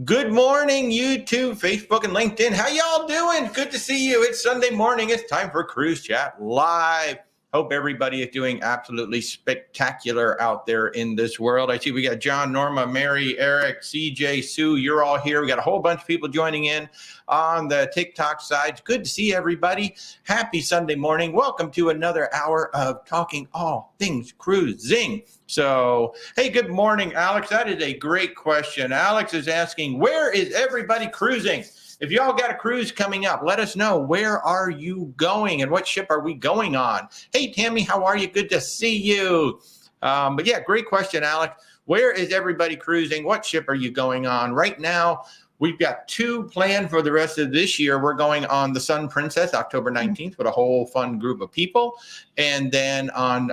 Good morning, YouTube, Facebook, and LinkedIn. How y'all doing? Good to see you. It's Sunday morning. It's time for Cruise Chat Live. Hope everybody is doing absolutely spectacular out there in this world. I see we got John, Norma, Mary, Eric, CJ, Sue. You're all here. We got a whole bunch of people joining in on the TikTok side. It's good to see everybody. Happy Sunday morning. Welcome to another hour of talking all things cruising. So, hey, good morning, Alex. That is a great question. Alex is asking, where is everybody cruising? If y'all got a cruise coming up, let us know. Where are you going and what ship are we going on? Hey, Tammy, how are you? Good to see you. But yeah, great question, Alex. Where is everybody cruising? What ship are you going on? Right now, we've got two planned for the rest of this year. We're going on the Sun Princess, October 19th, with a whole fun group of people. And then on,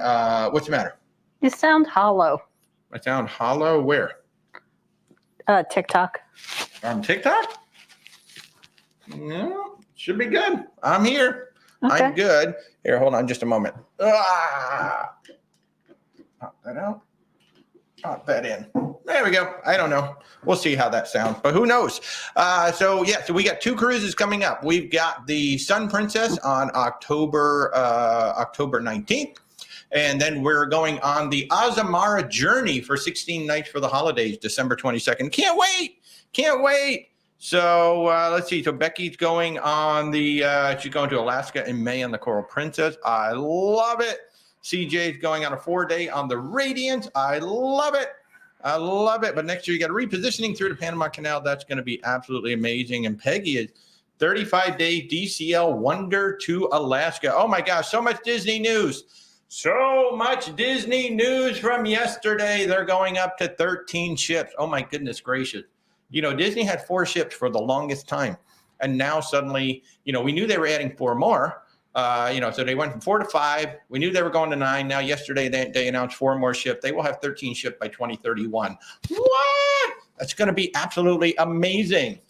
what's the matter? You sound hollow. I sound hollow? Where? TikTok. On TikTok? No, should be good. I'm here. Okay. I'm good. Here, hold on just a moment. Pop that out. Pop that in. There we go. I don't know. We'll see how that sounds, but who knows? So we got two cruises coming up. We've got the Sun Princess on October 19th. And then we're going on the Azamara Journey for 16 nights for the holidays, December 22nd. Can't wait. Can't wait. So let's see. So Becky's going on she's going to Alaska in May on the Coral Princess. I love it. CJ's going on a 4-day on the Radiance. I love it. I love it. But next year you got a repositioning through the Panama Canal. That's going to be absolutely amazing. And Peggy is 35-day DCL Wonder to Alaska. Oh my gosh, so much Disney news. So much Disney news from yesterday. They're going up to 13 ships. Oh my goodness gracious. You know, Disney had 4 ships for the longest time. And now suddenly, you know, we knew they were adding 4 more. So they went from 4 to 5. We knew they were going to 9. Now yesterday they announced 4 more ships. They will have 13 ships by 2031. What? That's going to be absolutely amazing.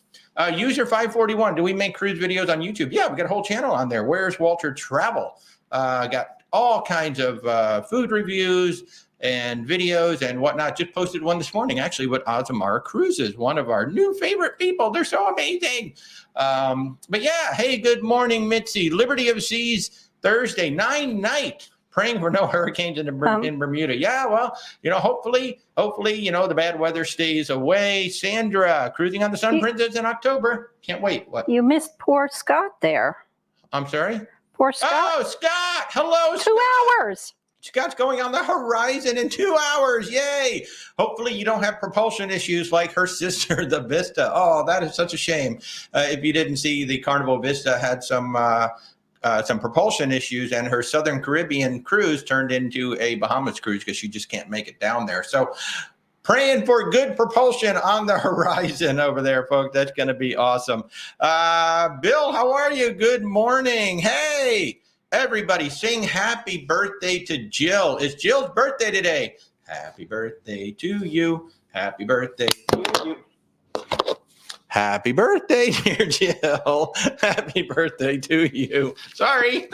User 541, do we make cruise videos on YouTube? Yeah, we got a whole channel on there. Where's Walter Travel? Got all kinds of food reviews and videos and whatnot. Just posted one this morning, actually, with Azamara Cruises, one of our new favorite people. They're so amazing. But yeah, hey, good morning, Mitzi. Liberty of Seas, Thursday, 9-night. Praying for no hurricanes in Bermuda. Yeah, well, you know, hopefully, you know, the bad weather stays away. Sandra, cruising on the Sun Princess in October. Can't wait. What? You missed poor Scott there. I'm sorry? Poor Scott. Oh, Scott. Hello, 2 hours. Scott's going on the horizon in 2 hours. Yay. Hopefully you don't have propulsion issues like her sister, the Vista. Oh, that is such a shame. If you didn't see, the Carnival Vista had some propulsion issues, and her Southern Caribbean cruise turned into a Bahamas cruise because she just can't make it down there. So praying for good propulsion on the horizon over there, folks. That's going to be awesome. Bill, how are you? Good morning. Hey, everybody sing happy birthday to Jill. It's Jill's birthday today. Happy birthday to you. Happy birthday to you. Happy birthday, dear Jill. Happy birthday to you. Sorry.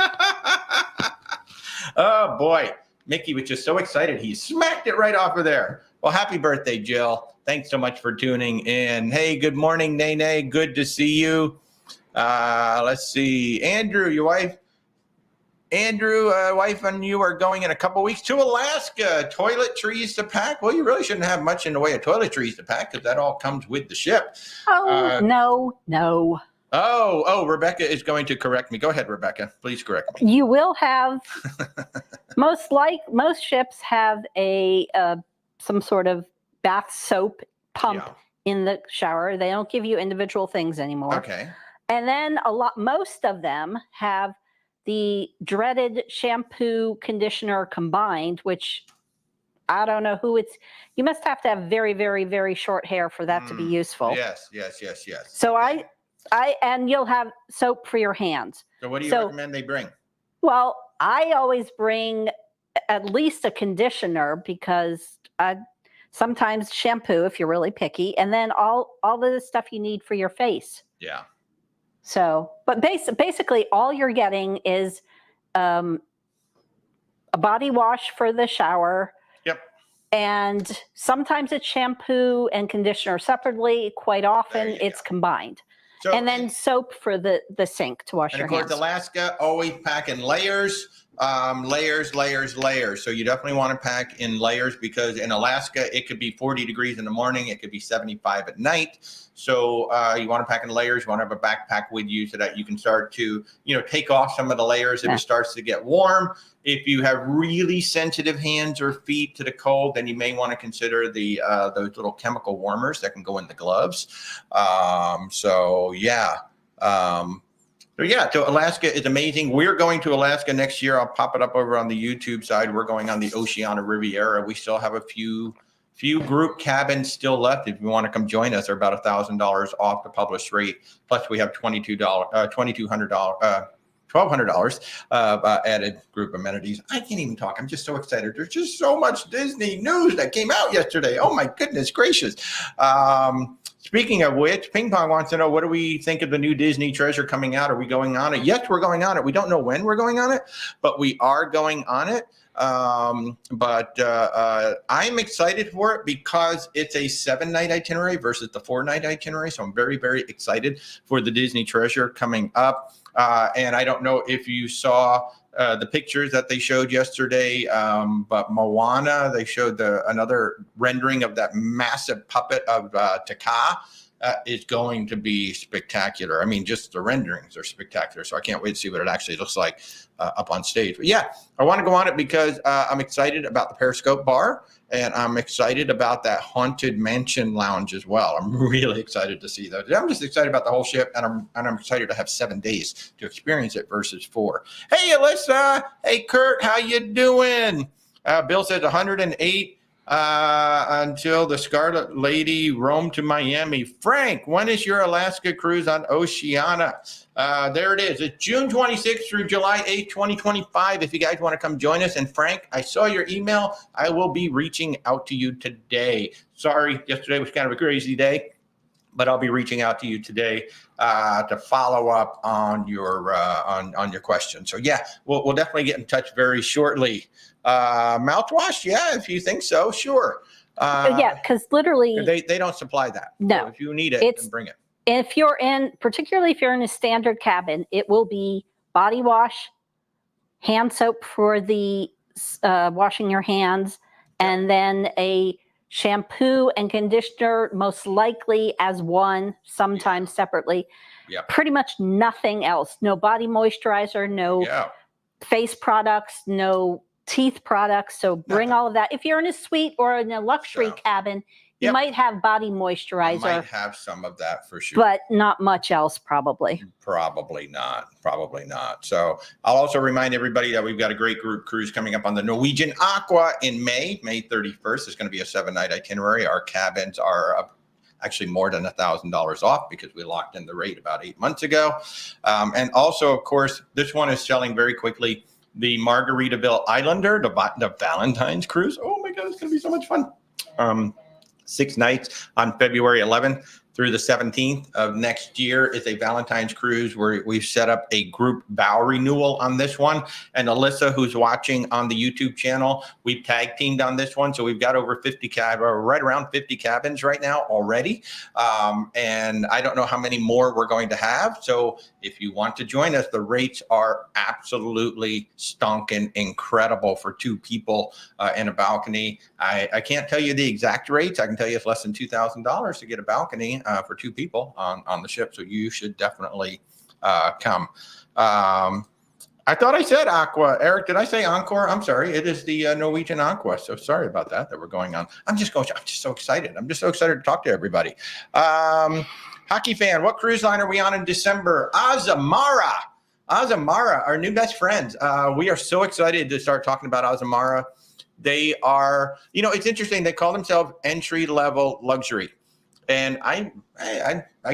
Oh, boy. Mickey was just so excited. He smacked it right off of there. Well, happy birthday, Jill. Thanks so much for tuning in. Hey, good morning, Nene. Good to see you. Let's see. Andrew, your wife. Wife and you are going in a couple weeks to Alaska. Toiletries to pack. Well, you really shouldn't have much in the way of toiletries to pack because that all comes with the ship. Oh, no. Oh, Rebecca is going to correct me. Go ahead, Rebecca. Please correct me. You will have, most ships have a some sort of bath soap pump in the shower. They don't give you individual things anymore. Okay. And then most of them have the dreaded shampoo conditioner combined, which I don't know who it's. You must have to have very, very, very short hair for that to be useful. Yes. So and you'll have soap for your hands. So what do you recommend they bring? Well, I always bring at least a conditioner because sometimes shampoo if you're really picky, and then all of the stuff you need for your face. Yeah. So, but basically all you're getting is a body wash for the shower. Yep. And sometimes it's shampoo and conditioner separately. Quite often it's combined. So, and then soap for the sink to wash your hands. And of course, Alaska, always pack in layers. Layers. So you definitely want to pack in layers, because in Alaska, it could be 40 degrees in the morning. It could be 75 at night. So you want to pack in layers. You want to have a backpack with you so that you can start to, take off some of the layers if it starts to get warm. If you have really sensitive hands or feet to the cold, then you may want to consider those little chemical warmers that can go in the gloves. So Alaska is amazing. We're going to Alaska next year. I'll pop it up over on the YouTube side. We're going on the Oceania Riviera. We still have a few group cabins still left. If you want to come join us, they're about $1,000 off the published rate. Plus, we have $1,200 added group amenities. I can't even talk. I'm just so excited. There's just so much Disney news that came out yesterday. Oh my goodness gracious. Speaking of which, Ping Pong wants to know, what do we think of the new Disney Treasure coming out? Are we going on it? Yes, we're going on it. We don't know when we're going on it, but we are going on it. I'm excited for it because it's a 7-night itinerary versus the 4-night itinerary. So I'm very, very excited for the Disney Treasure coming up. And I don't know if you saw the pictures that they showed yesterday, but Moana, they showed another rendering of that massive puppet of Taka. Is going to be spectacular. I mean, just the renderings are spectacular. So I can't wait to see what it actually looks like up on stage. But yeah, I want to go on it because I'm excited about the Periscope bar, and I'm excited about that Haunted Mansion lounge as well. I'm really excited to see those. I'm just excited about the whole ship, and I'm excited to have 7 days to experience it versus 4. Hey, Alyssa. Hey, Kurt. How you doing? Bill says 108. Until the Scarlet Lady roamed to Miami. Frank, when is your Alaska cruise on Oceania? There it is. It's June 26th through July 8th, 2025. If you guys want to come join us. And Frank, I saw your email. I will be reaching out to you today. Sorry, yesterday was kind of a crazy day, but I'll be reaching out to you today to follow up on your question. So yeah, we'll definitely get in touch very shortly. Mouthwash, yeah, if you think so, sure. Because literally they don't supply that. No, so if you need it, then bring it. If you're particularly if you're in a standard cabin, it will be body wash, hand soap for the washing your hands, and then a shampoo and conditioner, most likely as one, sometimes separately. Yeah. Pretty much nothing else. No body moisturizer, no face products, no teeth products. So bring all of that. If you're in a suite or in a luxury cabin, you might have body moisturizer. You might have some of that for sure. But not much else, probably. Probably not. So I'll also remind everybody that we've got a great group cruise coming up on the Norwegian Aqua in May 31st. It's going to be a 7-night itinerary. Our cabins are actually more than $1,000 off because we locked in the rate about 8 months ago. And also, of course, this one is selling very quickly. The Margaritaville Islander, the Valentine's cruise. Oh my God, it's going to be so much fun. 6 nights on February 11th through the 17th of next year is a Valentine's cruise where we've set up a group vow renewal on this one. And Alyssa, who's watching on the YouTube channel, we've tag teamed on this one. So we've got over 50 right around 50 cabins right now already. And I don't know how many more we're going to have. So if you want to join us, the rates are absolutely stonking incredible for 2 people in a balcony. I can't tell you the exact rates. I can tell you it's less than $2,000 to get a balcony for 2 people on the ship. So you should definitely come. I thought I said Aqua. Eric, did I say Encore? I'm sorry. It is the Norwegian Aqua. So sorry about that we're going on. I'm just so excited. I'm just so excited to talk to everybody. Hockey fan, what cruise line are we on in December? Azamara, our new best friends. We are so excited to start talking about Azamara. They are, it's interesting. They call themselves entry-level luxury. And I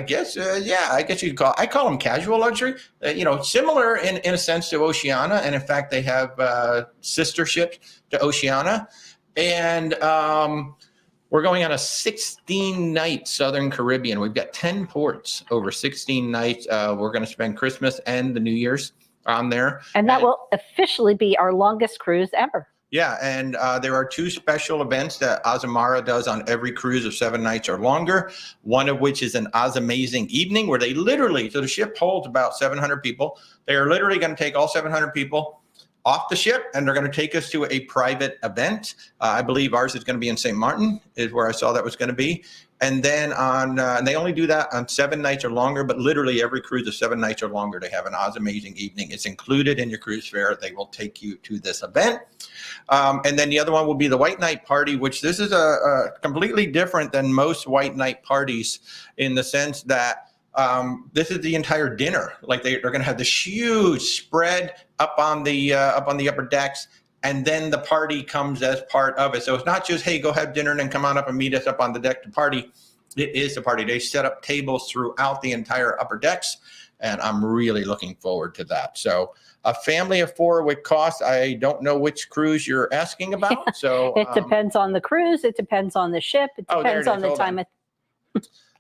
guess, I guess you could I call them casual luxury, similar in a sense to Oceania. And in fact, they have sister ships to Oceania. And we're going on a 16-night Southern Caribbean. We've got 10 ports over 16 nights. We're going to spend Christmas and the New Year's on there. And that will officially be our longest cruise ever. Yeah, and there are 2 special events that Azamara does on every cruise of 7 nights or longer, one of which is an Azamazing evening where they literally, so the ship holds about 700 people. They are literally going to take all 700 people off the ship, and they're going to take us to a private event. I believe ours is going to be in St. Martin, is where I saw that was going to be. And then and they only do that on 7 nights or longer, but literally every cruise of 7 nights or longer, they have an Azamazing evening. It's included in your cruise fare. They will take you to this event. And then the other one will be the White Night Party, which this is a completely different than most White Night parties in the sense that this is the entire dinner. Like they're going to have this huge spread up on the upper decks, and then the party comes as part of it. So it's not just, hey, go have dinner and then come on up and meet us up on the deck to party. It is a party. They set up tables throughout the entire upper decks, and I'm really looking forward to that. So a family of 4 would cost, I don't know which cruise you're asking about. So it depends on the cruise. It depends on the ship. It depends on the time.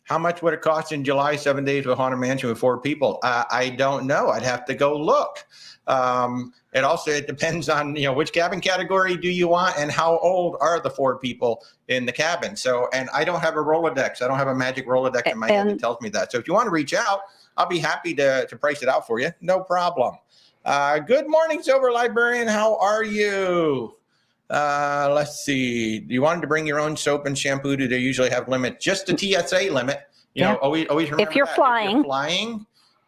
How much would it cost in July, 7 days with Haunted Mansion with 4 people? I don't know. I'd have to go look. It depends on, which cabin category do you want and how old are the 4 people in the cabin. So, and I don't have a Rolodex. I don't have a magic Rolodex in my head that tells me that. So if you want to reach out, I'll be happy to price it out for you. No problem. Good morning, Silver Librarian. How are you? Let's see. You wanted to bring your own soap and shampoo? Do they usually have limit? Just the TSA limit. Always remember if you're flying,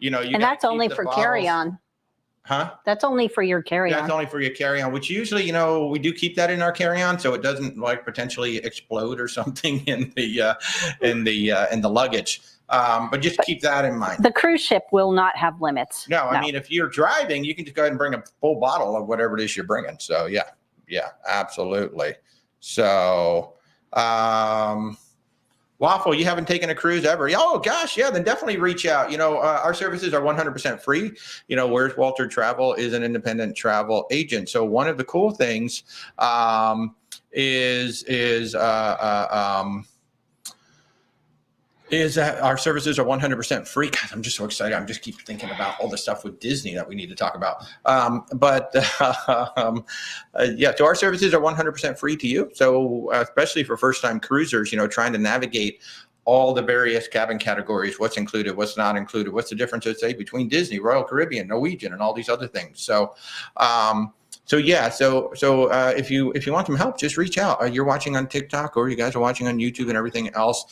and that's only for carry-on. Huh? That's only for your carry-on. That's only for your carry-on, which usually, we do keep that in our carry-on so it doesn't potentially explode or something in the luggage. But just keep that in mind. The cruise ship will not have limits. No, I mean, if you're driving, you can just go ahead and bring a full bottle of whatever it is you're bringing. So yeah, absolutely. So, Waffle, you haven't taken a cruise ever? Oh gosh, yeah, then definitely reach out. Our services are 100% free. Where's Walter Travel is an independent travel agent. So one of the cool things is that our services are 100% free. God, I'm just so excited. I'm just keep thinking about all the stuff with Disney that we need to talk about. So our services are 100% free to you. So especially for first-time cruisers, trying to navigate all the various cabin categories, what's included, what's not included, what's the difference, let's say, between Disney, Royal Caribbean, Norwegian, and all these other things. So if you want some help, just reach out. You're watching on TikTok, or you guys are watching on YouTube and everything else.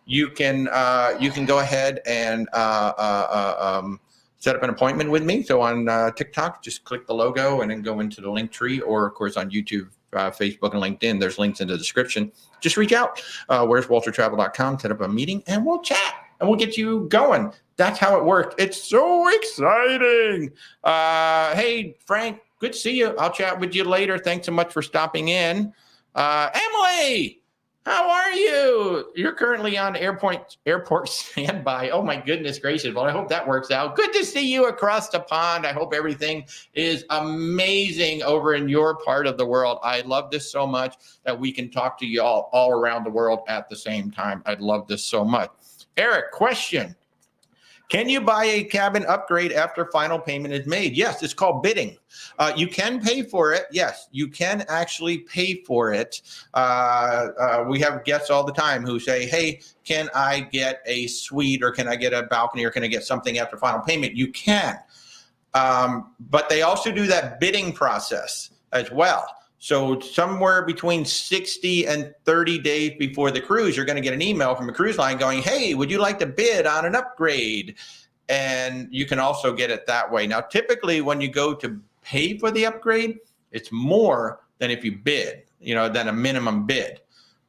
You can go ahead and set up an appointment with me. So on TikTok, just click the logo and then go into the link tree, or of course on YouTube, Facebook, and LinkedIn. There's links in the description. Just reach out. Where's WalterTravel.com, set up a meeting, and we'll chat and we'll get you going. That's how it works. It's so exciting. Hey, Frank, good to see you. I'll chat with you later. Thanks so much for stopping in. Emily, how are you? You're currently on airport standby. Oh my goodness gracious. Well, I hope that works out. Good to see you across the pond. I hope everything is amazing over in your part of the world. I love this so much that we can talk to you all around the world at the same time. I love this so much. Eric, question. Can you buy a cabin upgrade after final payment is made? Yes, it's called bidding. You can pay for it. Yes, you can actually pay for it. We have guests all the time who say, hey, can I get a suite, or can I get a balcony, or can I get something after final payment? You can. But they also do that bidding process as well. So somewhere between 60 and 30 days before the cruise, you're going to get an email from a cruise line going, hey, would you like to bid on an upgrade? And you can also get it that way. Now, typically when you go to pay for the upgrade, it's more than if you bid, than a minimum bid.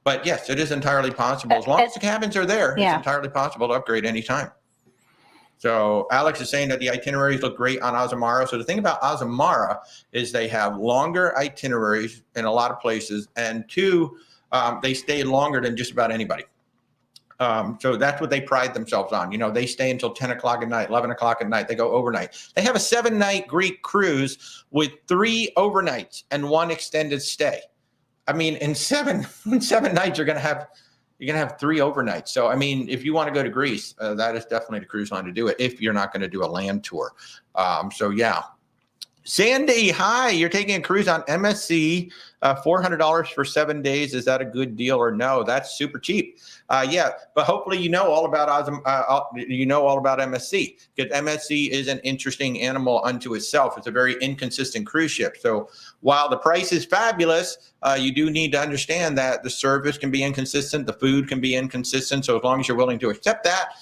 But yes, it is entirely possible. As long as the cabins are there, it's entirely possible to upgrade anytime. So Alex is saying that the itineraries look great on Azamara. So the thing about Azamara is they have longer itineraries in a lot of places, and 2, they stay longer than just about anybody. So that's what they pride themselves on. They stay until 10 o'clock at night, 11 o'clock at night. They go overnight. They have a 7-night Greek cruise with 3 overnights and 1 extended stay. I mean, in 7 nights, you're going to have 3 overnights. So, I mean, if you want to go to Greece, that is definitely the cruise line to do it if you're not going to do a land tour. So, yeah. Sandy, hi. You're taking a cruise on MSC, $400 for 7 days. Is that a good deal or no? That's super cheap. Yeah, but hopefully you know all about MSC, because MSC is an interesting animal unto itself. It's a very inconsistent cruise ship. So while the price is fabulous, you do need to understand that the service can be inconsistent, the food can be inconsistent. So as long as you're willing to accept that,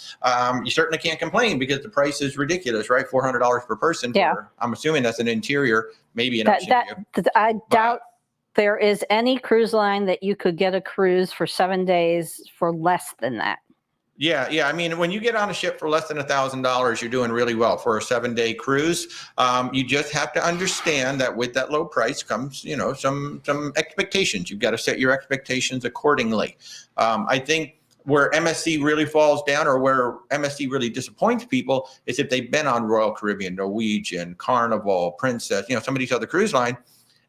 you certainly can't complain, because the price is ridiculous, right? $400 per person. Yeah. I'm assuming that's an interior, maybe an ocean view. I doubt there is any cruise line that you could get a cruise for 7 days for less than that. Yeah. I mean, when you get on a ship for less than $1,000, you're doing really well for a 7-day cruise. You just have to understand that with that low price comes, some expectations. You've got to set your expectations accordingly. I think where MSC really falls down, or where MSC really disappoints people, is if they've been on Royal Caribbean, Norwegian, Carnival, Princess, some of these other cruise lines,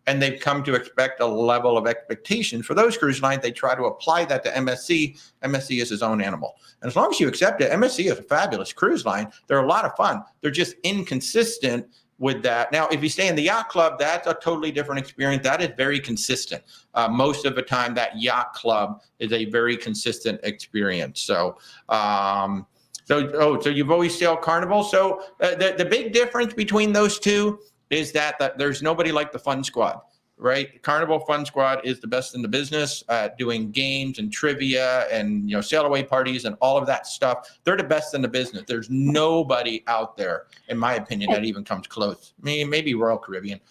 and they've come to expect a level of expectation for those cruise lines. They try to apply that to MSC. MSC is his own animal. And as long as you accept it, MSC is a fabulous cruise line. They're a lot of fun. They're just inconsistent with that. Now, if you stay in the yacht club, that's a totally different experience. That is very consistent. Most of the time, that yacht club is a very consistent experience. So you've always sailed Carnival. So the big difference between those two is that there's nobody like the Fun Squad, right? Carnival Fun Squad is the best in the business at doing games and trivia and sail away parties and all of that stuff. They're the best in the business. There's nobody out there, in my opinion, that even comes close. Maybe Royal Caribbean.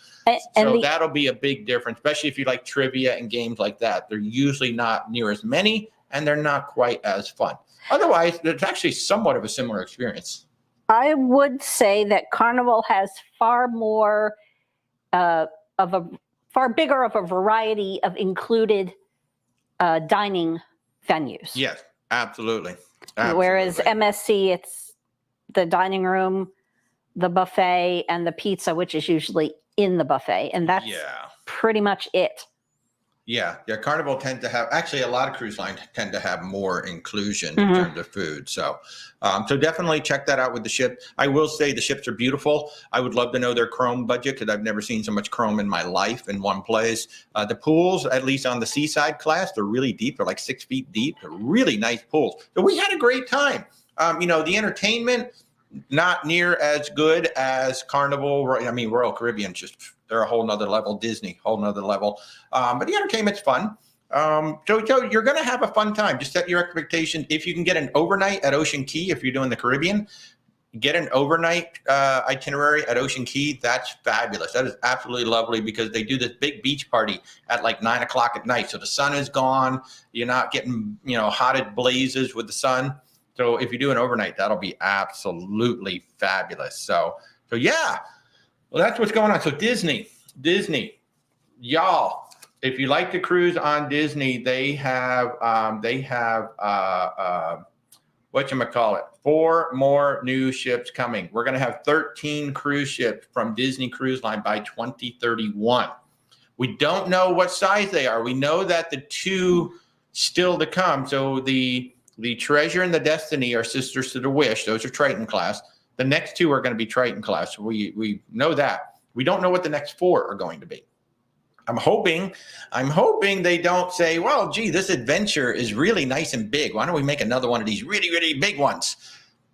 So that'll be a big difference, especially if you like trivia and games like that. They're usually not near as many, and they're not quite as fun. Otherwise, it's actually somewhat of a similar experience. I would say that Carnival has far bigger of a variety of included dining venues. Yes, absolutely. Whereas MSC, it's the dining room, the buffet, and the pizza, which is usually in the buffet. And that's pretty much it. Yeah. Carnival tend to have, actually a lot of cruise lines tend to have more inclusion in terms of food. So definitely check that out with the ship. I will say the ships are beautiful. I would love to know their chrome budget, because I've never seen so much chrome in my life in one place. The pools, at least on the Seaside class, they're really deep. They're like 6 feet deep. They're really nice pools. So we had a great time. The entertainment, not near as good as Carnival. Royal Caribbean, they're a whole nother level. Disney, whole nother level. But the entertainment's fun. So you're going to have a fun time. Just set your expectation. If you can get an overnight at Ocean Key, if you're doing the Caribbean, get an overnight itinerary at Ocean Key. That's fabulous. That is absolutely lovely, because they do this big beach party at like 9 o'clock at night. So the sun is gone. You're not getting, hotted blazes with the sun. So if you do an overnight, that'll be absolutely fabulous. So yeah, well, that's what's going on. So Disney, y'all, if you like to cruise on Disney, they have 4 more new ships coming. We're going to have 13 cruise ships from Disney Cruise Line by 2031. We don't know what size they are. We know that the 2 still to come. So the Treasure and the Destiny are sisters to the Wish. Those are Triton class. The next 2 are going to be Triton class. We know that. We don't know what the next 4 are going to be. I'm hoping they don't say, well, gee, this adventure is really nice and big. Why don't we make another one of these really, really big ones?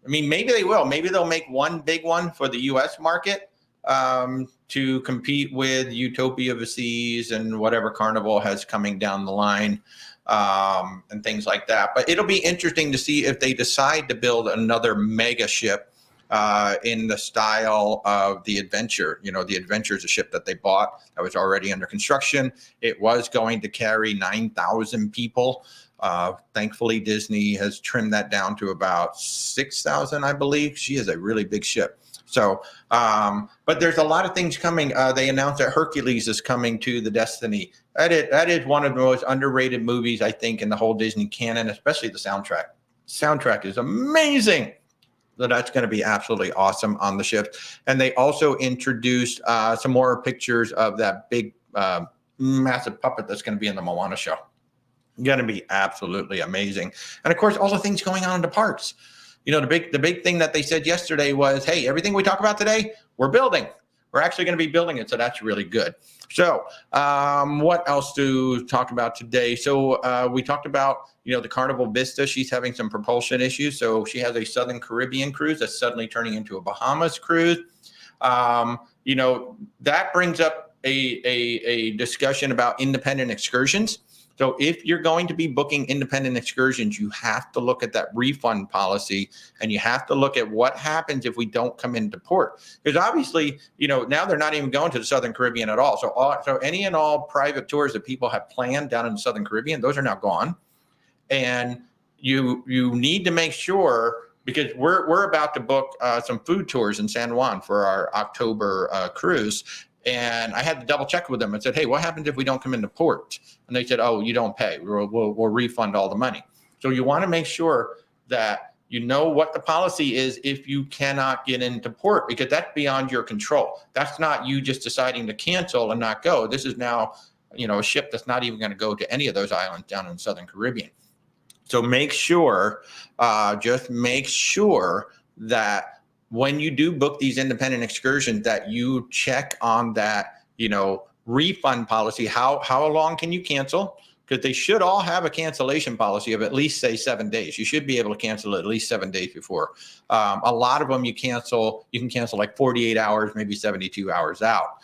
Maybe they will. Maybe they'll make one big one for the U.S. market to compete with Utopia of the Seas and whatever Carnival has coming down the line. And things like that. But it'll be interesting to see if they decide to build another mega ship in the style of the Adventure. The Adventure is a ship that they bought that was already under construction. It was going to carry 9,000 people. Thankfully, Disney has trimmed that down to about 6,000, I believe. She is a really big ship. So, but there's a lot of things coming. They announced that Hercules is coming to the Destiny. That is one of the most underrated movies, I think, in the whole Disney canon, especially the soundtrack. Soundtrack is amazing. So that's going to be absolutely awesome on the ship. And they also introduced some more pictures of that big, massive puppet that's going to be in the Moana show. Going to be absolutely amazing. And of course, all the things going on in the parks. The big thing that they said yesterday was, hey, everything we talk about today, we're building. we're actually going to be building it. So that's really good. So what else to talk about today? So we talked about, the Carnival Vista. She's having some propulsion issues. So she has a Southern Caribbean cruise that's suddenly turning into a Bahamas cruise. That brings up a discussion about independent excursions. So if you're going to be booking independent excursions, you have to look at that refund policy, and you have to look at what happens if we don't come into port. Because obviously, now they're not even going to the Southern Caribbean at all. So any and all private tours that people have planned down in the Southern Caribbean, those are now gone. And you need to make sure, because we're about to book some food tours in San Juan for our October cruise. And I had to double check with them and said, hey, what happens if we don't come into port? And they said, oh, you don't pay. We'll refund all the money. So you want to make sure that you know what the policy is if you cannot get into port, because that's beyond your control. That's not you just deciding to cancel and not go. This is now, a ship that's not even going to go to any of those islands down in the Southern Caribbean. So make sure, just make sure that when you do book these independent excursions, that you check on that, refund policy. How long can you cancel? Because they should all have a cancellation policy of at least, say, 7 days. You should be able to cancel at least 7 days before. A lot of them you can cancel like 48 hours, maybe 72 hours out.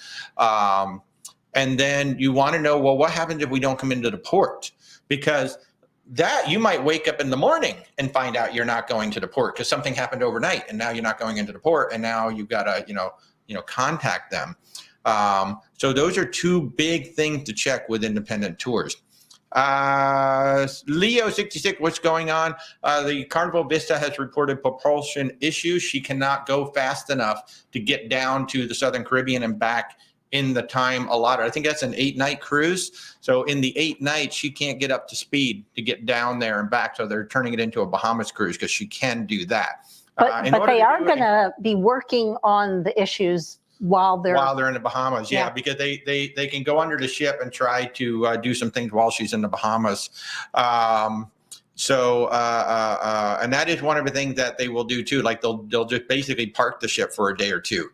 And then you want to know, well, what happens if we don't come into the port? Because that you might wake up in the morning and find out you're not going to the port because something happened overnight, and now you're not going into the port, and now you've got to contact them. So those are two big things to check with independent tours. Leo 66, what's going on? The Carnival Vista has reported propulsion issues. She cannot go fast enough to get down to the Southern Caribbean and back in the time allotted. I think that's an 8-night cruise. So in the 8 nights, she can't get up to speed to get down there and back. So they're turning it into a Bahamas cruise because she can do that. But they are going to be working on the issues while they're in the Bahamas. Yeah, because they can go under the ship and try to do some things while she's in the Bahamas. And that is one of the things that they will do too. Like they'll just basically park the ship for a day or two.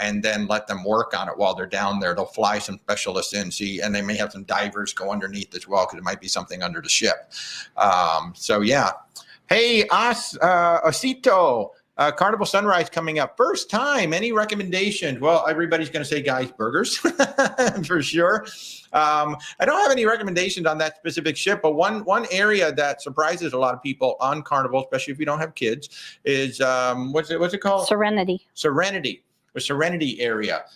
And then let them work on it while they're down there. They'll fly some specialists in, and they may have some divers go underneath as well, because it might be something under the ship. Hey, Osito, Carnival Sunrise coming up. First time, any recommendations? Well, everybody's going to say Guy's Burgers for sure. I don't have any recommendations on that specific ship, but one area that surprises a lot of people on Carnival, especially if you don't have kids, is what's it called? Serenity. The Serenity area,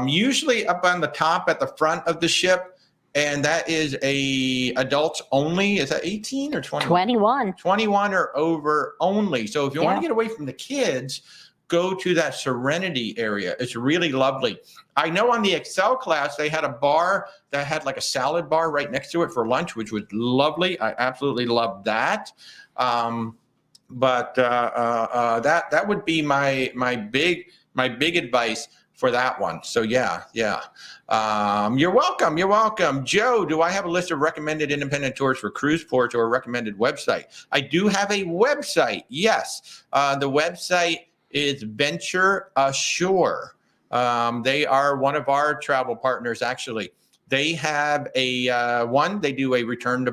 usually up on the top at the front of the ship, and that is a adults only. Is that 18 or 20? 21. 21 or over only. So if you want to get away from the kids, go to that Serenity area. It's really lovely. I know on the Excel class, they had a bar that had like a salad bar right next to it for lunch, which was lovely. I absolutely loved that. But that would be my big advice for that one. So yeah. You're welcome. Joe, do I have a list of recommended independent tours for cruise ports or a recommended website? I do have a website. Yes. The website is Venture Ashore. They are one of our travel partners, actually. They have they do a return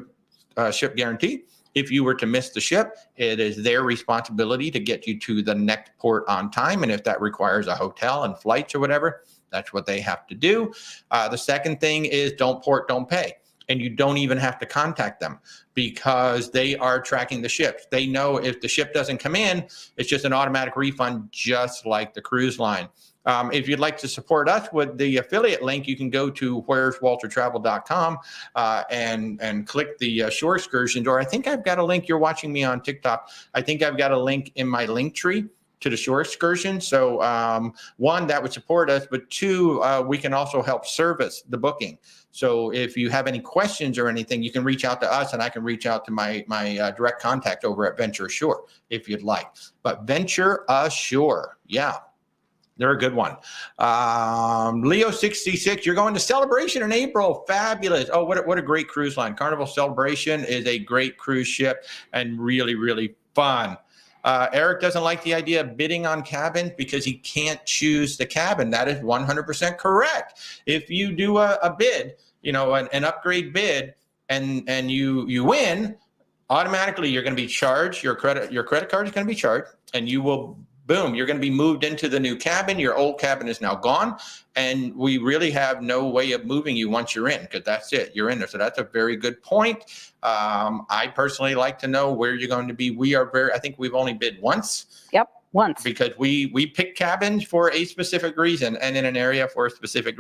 to ship guarantee. If you were to miss the ship, it is their responsibility to get you to the next port on time. And if that requires a hotel and flights or whatever, that's what they have to do. The second thing is don't port, don't pay. And you don't even have to contact them because they are tracking the ships. They know if the ship doesn't come in, it's just an automatic refund, just like the cruise line. If you'd like to support us with the affiliate link, you can go to where'swaltertravel.com and click the shore excursions. Or I think I've got a link. You're watching me on TikTok. I think I've got a link in my link tree to the shore excursion. So one, that would support us, but two, we can also help service the booking. So if you have any questions or anything, you can reach out to us and I can reach out to my direct contact over at Venture Ashore if you'd like. But Venture Ashore, yeah. They're a good one. Leo 66, you're going to Celebration in April. Fabulous. Oh, what a great cruise line. Carnival Celebration is a great cruise ship and really, really fun. Eric doesn't like the idea of bidding on cabins because he can't choose the cabin. That is 100% correct. If you do a bid, an upgrade bid, and you win, automatically you're going to be charged. Your credit card is going to be charged, and you will. Boom, you're going to be moved into the new cabin. Your old cabin is now gone. And we really have no way of moving you once you're in, because that's it. You're in there. So that's a very good point. I personally like to know where you're going to be. I think we've only bid once. Yep, once. Because we pick cabins for a specific reason and in an area for a specific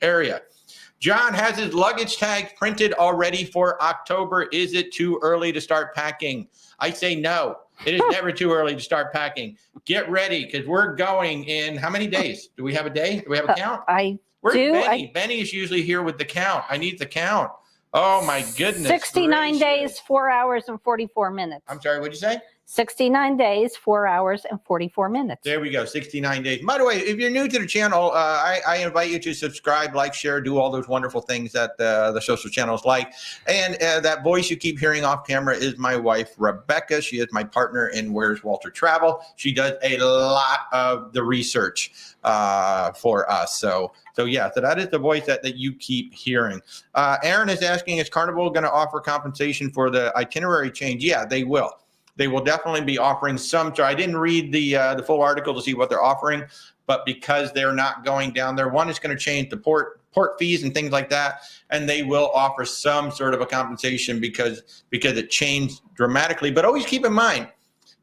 area. John has his luggage tag printed already for October. Is it too early to start packing? I say no. It is never too early to start packing. Get ready, because we're going in how many days? Do we have a day? Do we have a count? Where's Benny? Benny is usually here with the count. I need the count. Oh, my goodness. 69 days, 4 hours, and 44 minutes. I'm sorry, what'd you say? 69 days, 4 hours, and 44 minutes. There we go, 69 days. By the way, if you're new to the channel, I invite you to subscribe, like, share, do all those wonderful things that the social channels like. And that voice you keep hearing off camera is my wife, Rebecca. She is my partner in Where's Walter Travel. She does a lot of the research for us. So that is the voice that you keep hearing. Aaron is asking, is Carnival going to offer compensation for the itinerary change? Yeah, they will. They will definitely be offering some. So I didn't read the full article to see what they're offering, but because they're not going down there, one is going to change the port fees and things like that, and they will offer some sort of a compensation because it changed dramatically. But always keep in mind,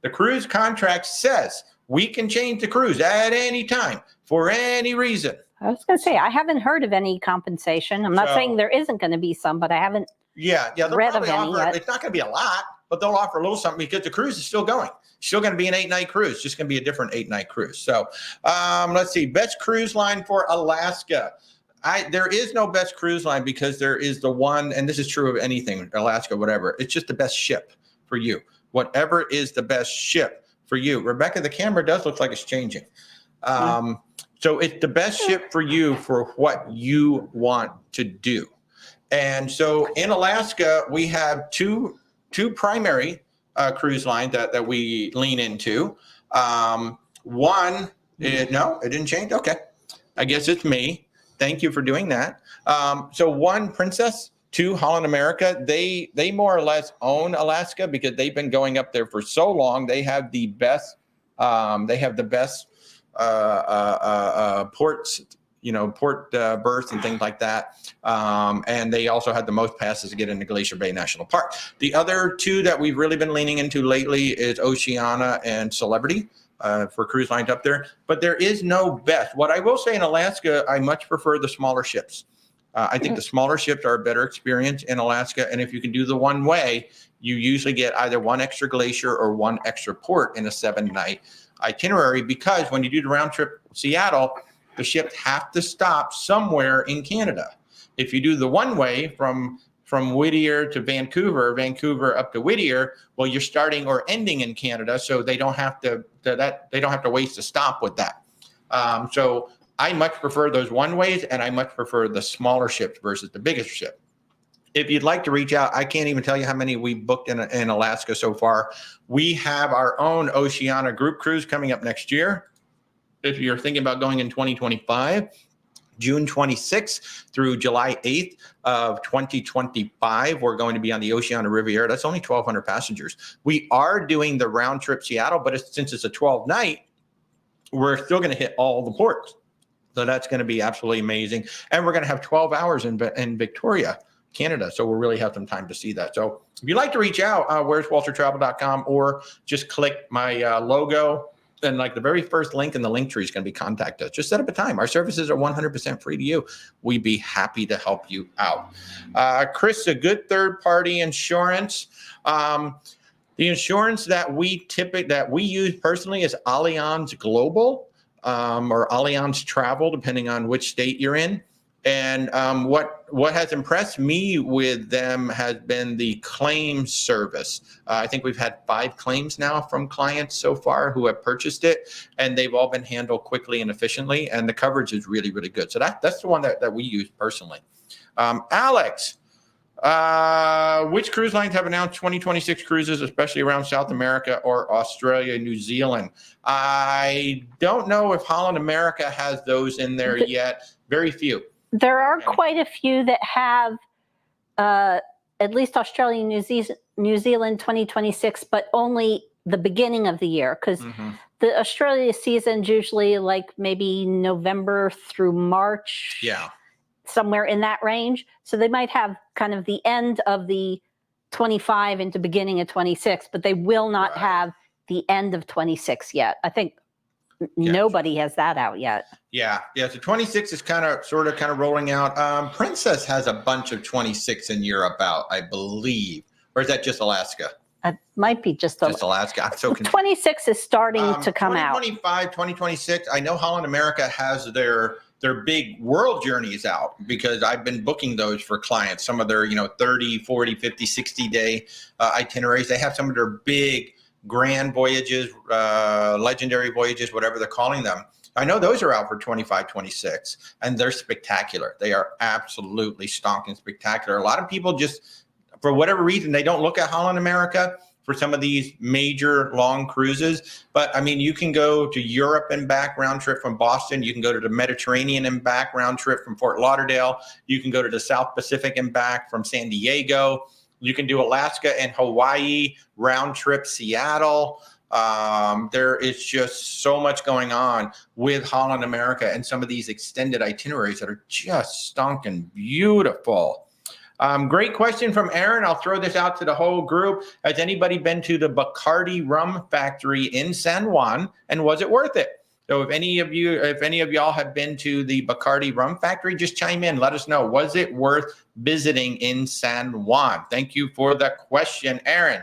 the cruise contract says we can change the cruise at any time for any reason. I was going to say, I haven't heard of any compensation. I'm not saying there isn't going to be some, but I haven't read of any yet. It's not going to be a lot, but they'll offer a little something because the cruise is still going. Still going to be an 8-night cruise, just going to be a different 8-night cruise. So let's see, best cruise line for Alaska. There is no best cruise line because there is the one, and this is true of anything, Alaska, whatever. It's just the best ship for you. Whatever is the best ship for you. Rebecca, the camera does look like it's changing. So it's the best ship for you for what you want to do. And so in Alaska, we have two primary cruise lines that we lean into. One, no, it didn't change. Okay. I guess it's me. Thank you for doing that. So one, Princess. Two, Holland America. They more or less own Alaska because they've been going up there for so long. They have the best. Ports, port berths and things like that. And they also had the most passes to get into Glacier Bay National Park. The other two that we've really been leaning into lately is Oceania and Celebrity for cruise lines up there. But there is no best. What I will say in Alaska, I much prefer the smaller ships. I think the smaller ships are a better experience in Alaska. And if you can do the one way, you usually get either one extra glacier or one extra port in a 7-night itinerary, because when you do the round trip Seattle, the ships have to stop somewhere in Canada. If you do the one way from Whittier to Vancouver up to Whittier, well, you're starting or ending in Canada, so they don't have to waste a stop with that. So I much prefer those one ways, and I much prefer the smaller ships versus the biggest ship. If you'd like to reach out, I can't even tell you how many we booked in Alaska so far. We have our own Oceania group cruise coming up next year. If you're thinking about going in 2025, June 26th through July 8th of 2025, we're going to be on the Oceania Riviera. That's only 1,200 passengers. We are doing the round trip Seattle, but since it's a 12-night, we're still going to hit all the ports. So that's going to be absolutely amazing. And we're going to have 12 hours in Victoria, Canada. So we'll really have some time to see that. So if you'd like to reach out, where'swaltertravel.com, or just click my logo, and like the very first link in the link tree is going to be contact us. Just set up a time. Our services are 100% free to you. We'd be happy to help you out. Chris, a good third-party insurance. The insurance that we use personally is Allianz Global or Allianz Travel, depending on which state you're in. And what has impressed me with them has been the claim service. I think we've had 5 claims now from clients so far who have purchased it, and they've all been handled quickly and efficiently, and the coverage is really, really good. So that's the one that we use personally. Alex, Which cruise lines have announced 2026 cruises, especially around South America or Australia, New Zealand? I don't know if Holland America has those in there yet. Very few. There are quite a few that have at least Australia and New Zealand 2026, but only the beginning of the year, because the Australia season's usually like maybe November through March. Yeah. Somewhere in that range. So they might have kind of the end of the 25 into beginning of 26, but they will not have the end of 26 yet. I think nobody has that out yet. Yeah. So 26 is kind of rolling out. Princess has a bunch of 26 in Europe out, I believe. Or is that just Alaska? It might be just Alaska. I'm so confused. 26 is starting to come out. 2025, 2026. I know Holland America has their big world journeys out, because I've been booking those for clients. Some of their 30, 40, 50, 60 day itineraries. They have some of their big grand voyages, legendary voyages, whatever they're calling them. I know those are out for 25, 26, and they're spectacular. They are absolutely stonking spectacular. A lot of people just, for whatever reason, they don't look at Holland America for some of these major long cruises. But I mean, you can go to Europe and back round trip from Boston. You can go to the Mediterranean and back round trip from Fort Lauderdale. You can go to the South Pacific and back from San Diego. You can do Alaska and Hawaii round trip Seattle. There is just so much going on with Holland America and some of these extended itineraries that are just stonking beautiful. Great question from Aaron. I'll throw this out to the whole group. Has anybody been to the Bacardi rum factory in San Juan, and was it worth it? So if any of y'all have been to the Bacardi rum factory, just chime in. Let us know. Was it worth visiting in San Juan? Thank you for the question, Aaron.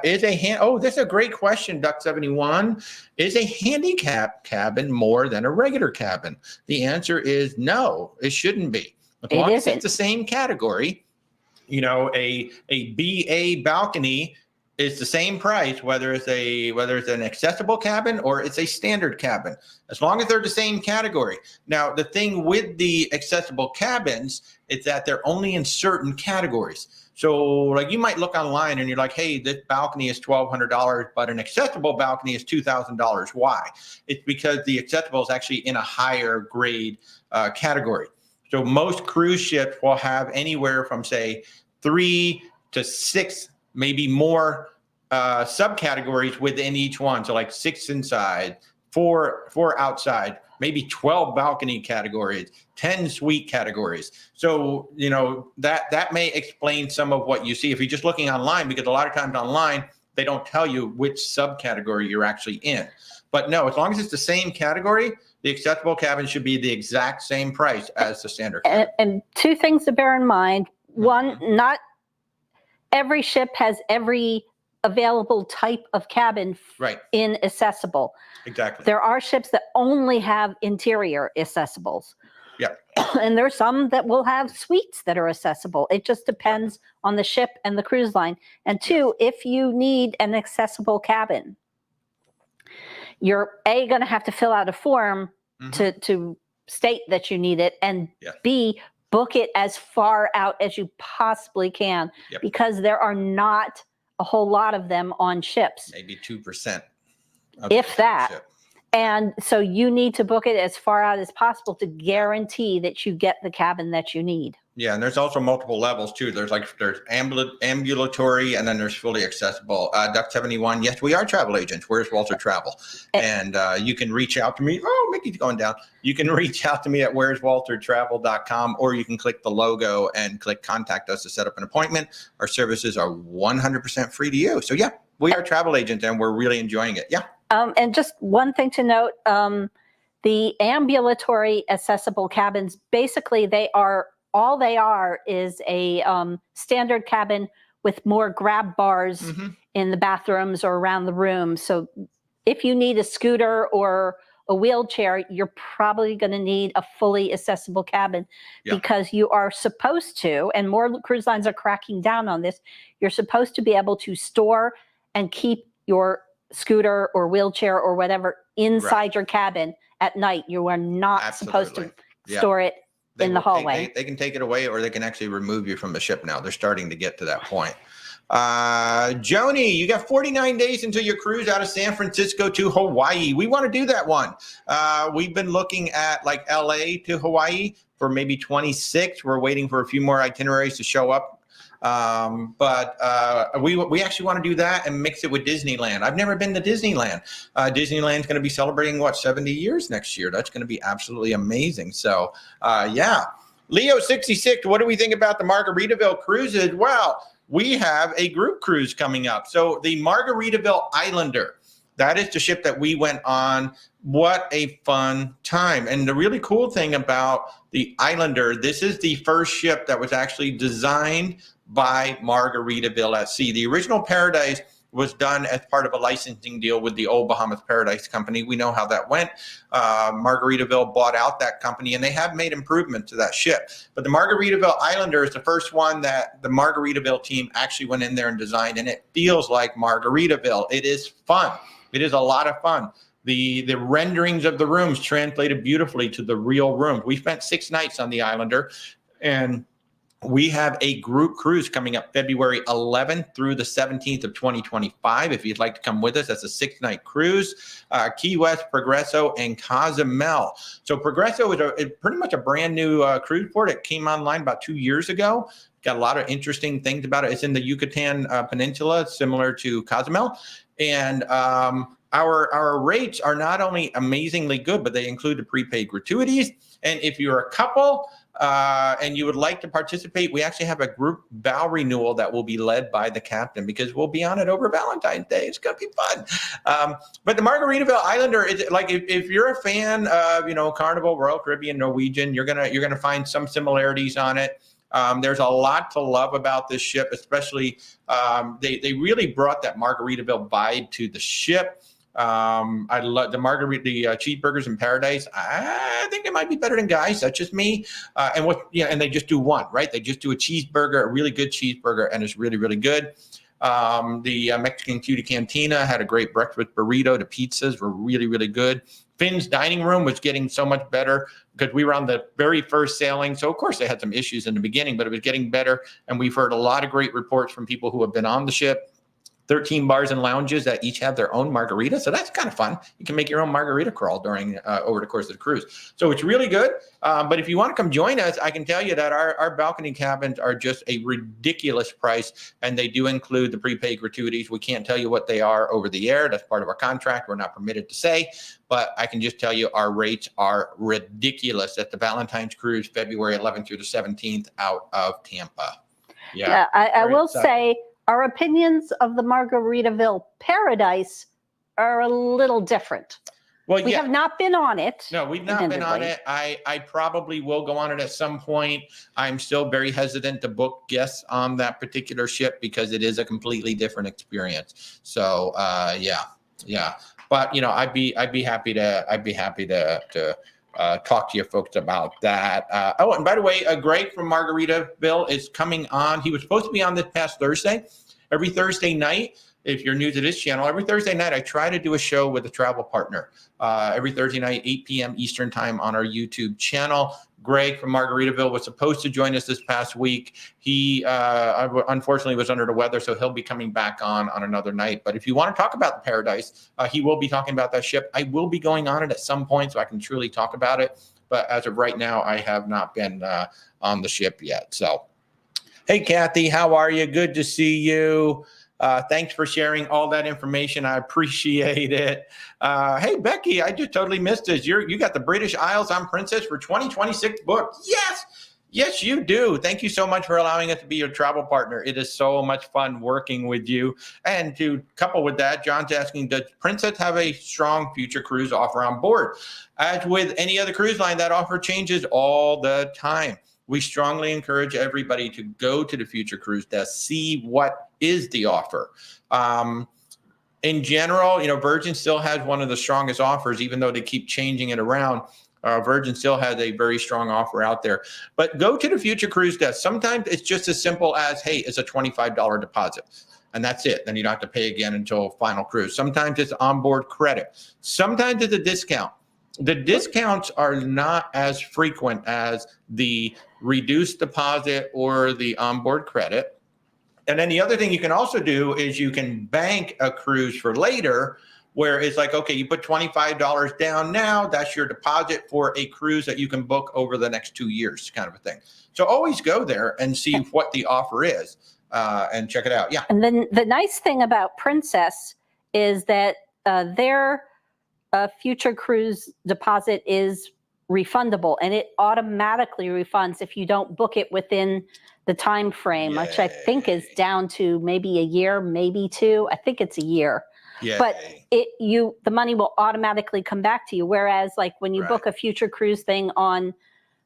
This is a great question, Duck71. Is a handicap cabin more than a regular cabin? The answer is no, it shouldn't be. As long as it's the same category, a BA balcony is the same price, whether it's an accessible cabin or it's a standard cabin, as long as they're the same category. Now, the thing with the accessible cabins is that they're only in certain categories. So like you might look online and you're like, hey, this balcony is $1,200, but an accessible balcony is $2,000. Why? It's because the accessible is actually in a higher grade category. So most cruise ships will have anywhere from, say, 3 to 6, maybe more subcategories within each one. So like 6 inside, 4 outside, maybe 12 balcony categories, 10 suite categories. So, that may explain some of what you see if you're just looking online, because a lot of times online, they don't tell you which subcategory you're actually in. But no, as long as it's the same category, the accessible cabin should be the exact same price as the standard cabin. And two things to bear in mind. One, not every ship has every available type of cabin in accessible. Exactly. There are ships that only have interior accessibles. Yeah. And there's some that will have suites that are accessible. It just depends on the ship and the cruise line. And two, if you need an accessible cabin, you're going to have to fill out a form to state that you need it, and B, book it as far out as you possibly can, because there are not a whole lot of them on ships. Maybe 2%. If that. Ship. And so you need to book it as far out as possible to guarantee that you get the cabin that you need. Yeah, and there's also multiple levels too. There's ambulatory, and then there's fully accessible. Duck71, yes, we are travel agents. Where's Walter Travel? And you can reach out to me. Oh, Mickey's going down. You can reach out to me at where'swaltertravel.com, or you can click the logo and click contact us to set up an appointment. Our services are 100% free to you. So yeah, we are travel agents, and we're really enjoying it. Yeah. And just one thing to note, the ambulatory accessible cabins, basically all they are is a standard cabin with more grab bars in the bathrooms or around the room. So if you need a scooter or a wheelchair, you're probably going to need a fully accessible cabin, because you are supposed to, and more cruise lines are cracking down on this, you're supposed to be able to store and keep your scooter or wheelchair or whatever inside your cabin at night. You are not supposed to store it in the hallway. They can take it away, or they can actually remove you from the ship now. They're starting to get to that point. Joni, you got 49 days until your cruise out of San Francisco to Hawaii. We want to do that one. We've been looking at like LA to Hawaii for maybe 26. We're waiting for a few more itineraries to show up. But we actually want to do that and mix it with Disneyland. I've never been to Disneyland. Disneyland's going to be celebrating 70 years next year. That's going to be absolutely amazing. So yeah. Leo 66, what do we think about the Margaritaville cruises? Well, we have a group cruise coming up. So the Margaritaville Islander, that is the ship that we went on. What a fun time. And the really cool thing about the Islander, this is the first ship that was actually designed by Margaritaville at sea. The original Paradise was done as part of a licensing deal with the old Bahamas Paradise Company. We know how that went. Margaritaville bought out that company, and they have made improvements to that ship. But the Margaritaville Islander is the first one that the Margaritaville team actually went in there and designed, and it feels like Margaritaville. It is fun. It is a lot of fun. The renderings of the rooms translated beautifully to the real room. We spent 6 nights on the Islander, and we have a group cruise coming up February 11th through the 17th of 2025. If you'd like to come with us, that's a 6-night cruise. Key West, Progresso, and Cozumel. So Progresso is pretty much a brand new cruise port. It came online about 2 years ago. Got a lot of interesting things about it. It's in the Yucatan Peninsula, similar to Cozumel. And our rates are not only amazingly good, but they include the prepaid gratuities. And if you're a couple, and you would like to participate, we actually have a group vow renewal that will be led by the captain, because we'll be on it over Valentine's Day. It's going to be fun. But the Margaritaville Islander is like, if you're a fan of, Carnival, Royal Caribbean, Norwegian, you're gonna find some similarities on it. There's a lot to love about this ship, especially they really brought that Margaritaville vibe to the ship. I love the cheeseburgers in Paradise. I think they might be better than Guys. That's just me. And they just do one, right? They just do a cheeseburger, a really good cheeseburger, and it's really, really good. The Mexican Cutie Cantina had a great breakfast burrito. The pizzas were really, really good. Finn's Dining Room was getting so much better because we were on the very first sailing. So, of course, they had some issues in the beginning, but it was getting better. And we've heard a lot of great reports from people who have been on the ship. 13 bars and lounges that each have their own margarita. So that's kind of fun. You can make your own margarita crawl during over the course of the cruise. So it's really good. But if you want to come join us, I can tell you that our balcony cabins are just a ridiculous price, and they do include the prepaid gratuities. We can't tell you what they are over the air. That's part of our contract. We're not permitted to say, but I can just tell you our rates are ridiculous at the Valentine's Cruise, February 11th through the 17th out of Tampa. Yeah, I will say, our opinions of the Margaritaville Paradise are a little different. Well, we have not been on it. No, we've not been on it. I probably will go on it at some point. I'm still very hesitant to book guests on that particular ship because it is a completely different experience. So yeah. But I'd be happy to talk to you folks about that. And by the way, Greg from Margaritaville is coming on. He was supposed to be on this past Thursday. Every Thursday night, if you're new to this channel, every Thursday night I try to do a show with a travel partner. Every Thursday night, 8 p.m. Eastern time on our YouTube channel. Greg from Margaritaville was supposed to join us this past week. He unfortunately was under the weather, so he'll be coming back on another night. But if you want to talk about the Paradise, he will be talking about that ship. I will be going on it at some point, so I can truly talk about it. But as of right now, I have not been on the ship yet. So, hey, Kathy, how are you? Good to see you. Thanks for sharing all that information. I appreciate it. Hey, Becky, I just totally missed this. You got the British Isles on Princess for 2026 book. Yes, you do. Thank you so much for allowing us to be your travel partner. It is so much fun working with you. And to couple with that, John's asking, does Princess have a strong future cruise offer on board? As with any other cruise line, that offer changes all the time. We strongly encourage everybody to go to the Future Cruise to see what is the offer. In general, Virgin still has one of the strongest offers, even though they keep changing it around. Virgin still has a very strong offer out there. But go to the Future Cruise desk. Sometimes it's just as simple as, hey, it's a $25 deposit. And that's it. Then you don't have to pay again until final cruise. Sometimes it's onboard credit. Sometimes it's a discount. The discounts are not as frequent as the reduced deposit or the onboard credit. And then the other thing you can also do is you can bank a cruise for later, where it's like, okay, you put $25 down now, that's your deposit for a cruise that you can book over the next 2 years, kind of a thing. So always go there and see what the offer is and check it out. Yeah. And then the nice thing about Princess is that their future cruise deposit is refundable, and it automatically refunds if you don't book it within the time frame, which I think is down to maybe a year, maybe 2. I think it's a year. Yay. But the money will automatically come back to you. Whereas like when you book a future cruise thing on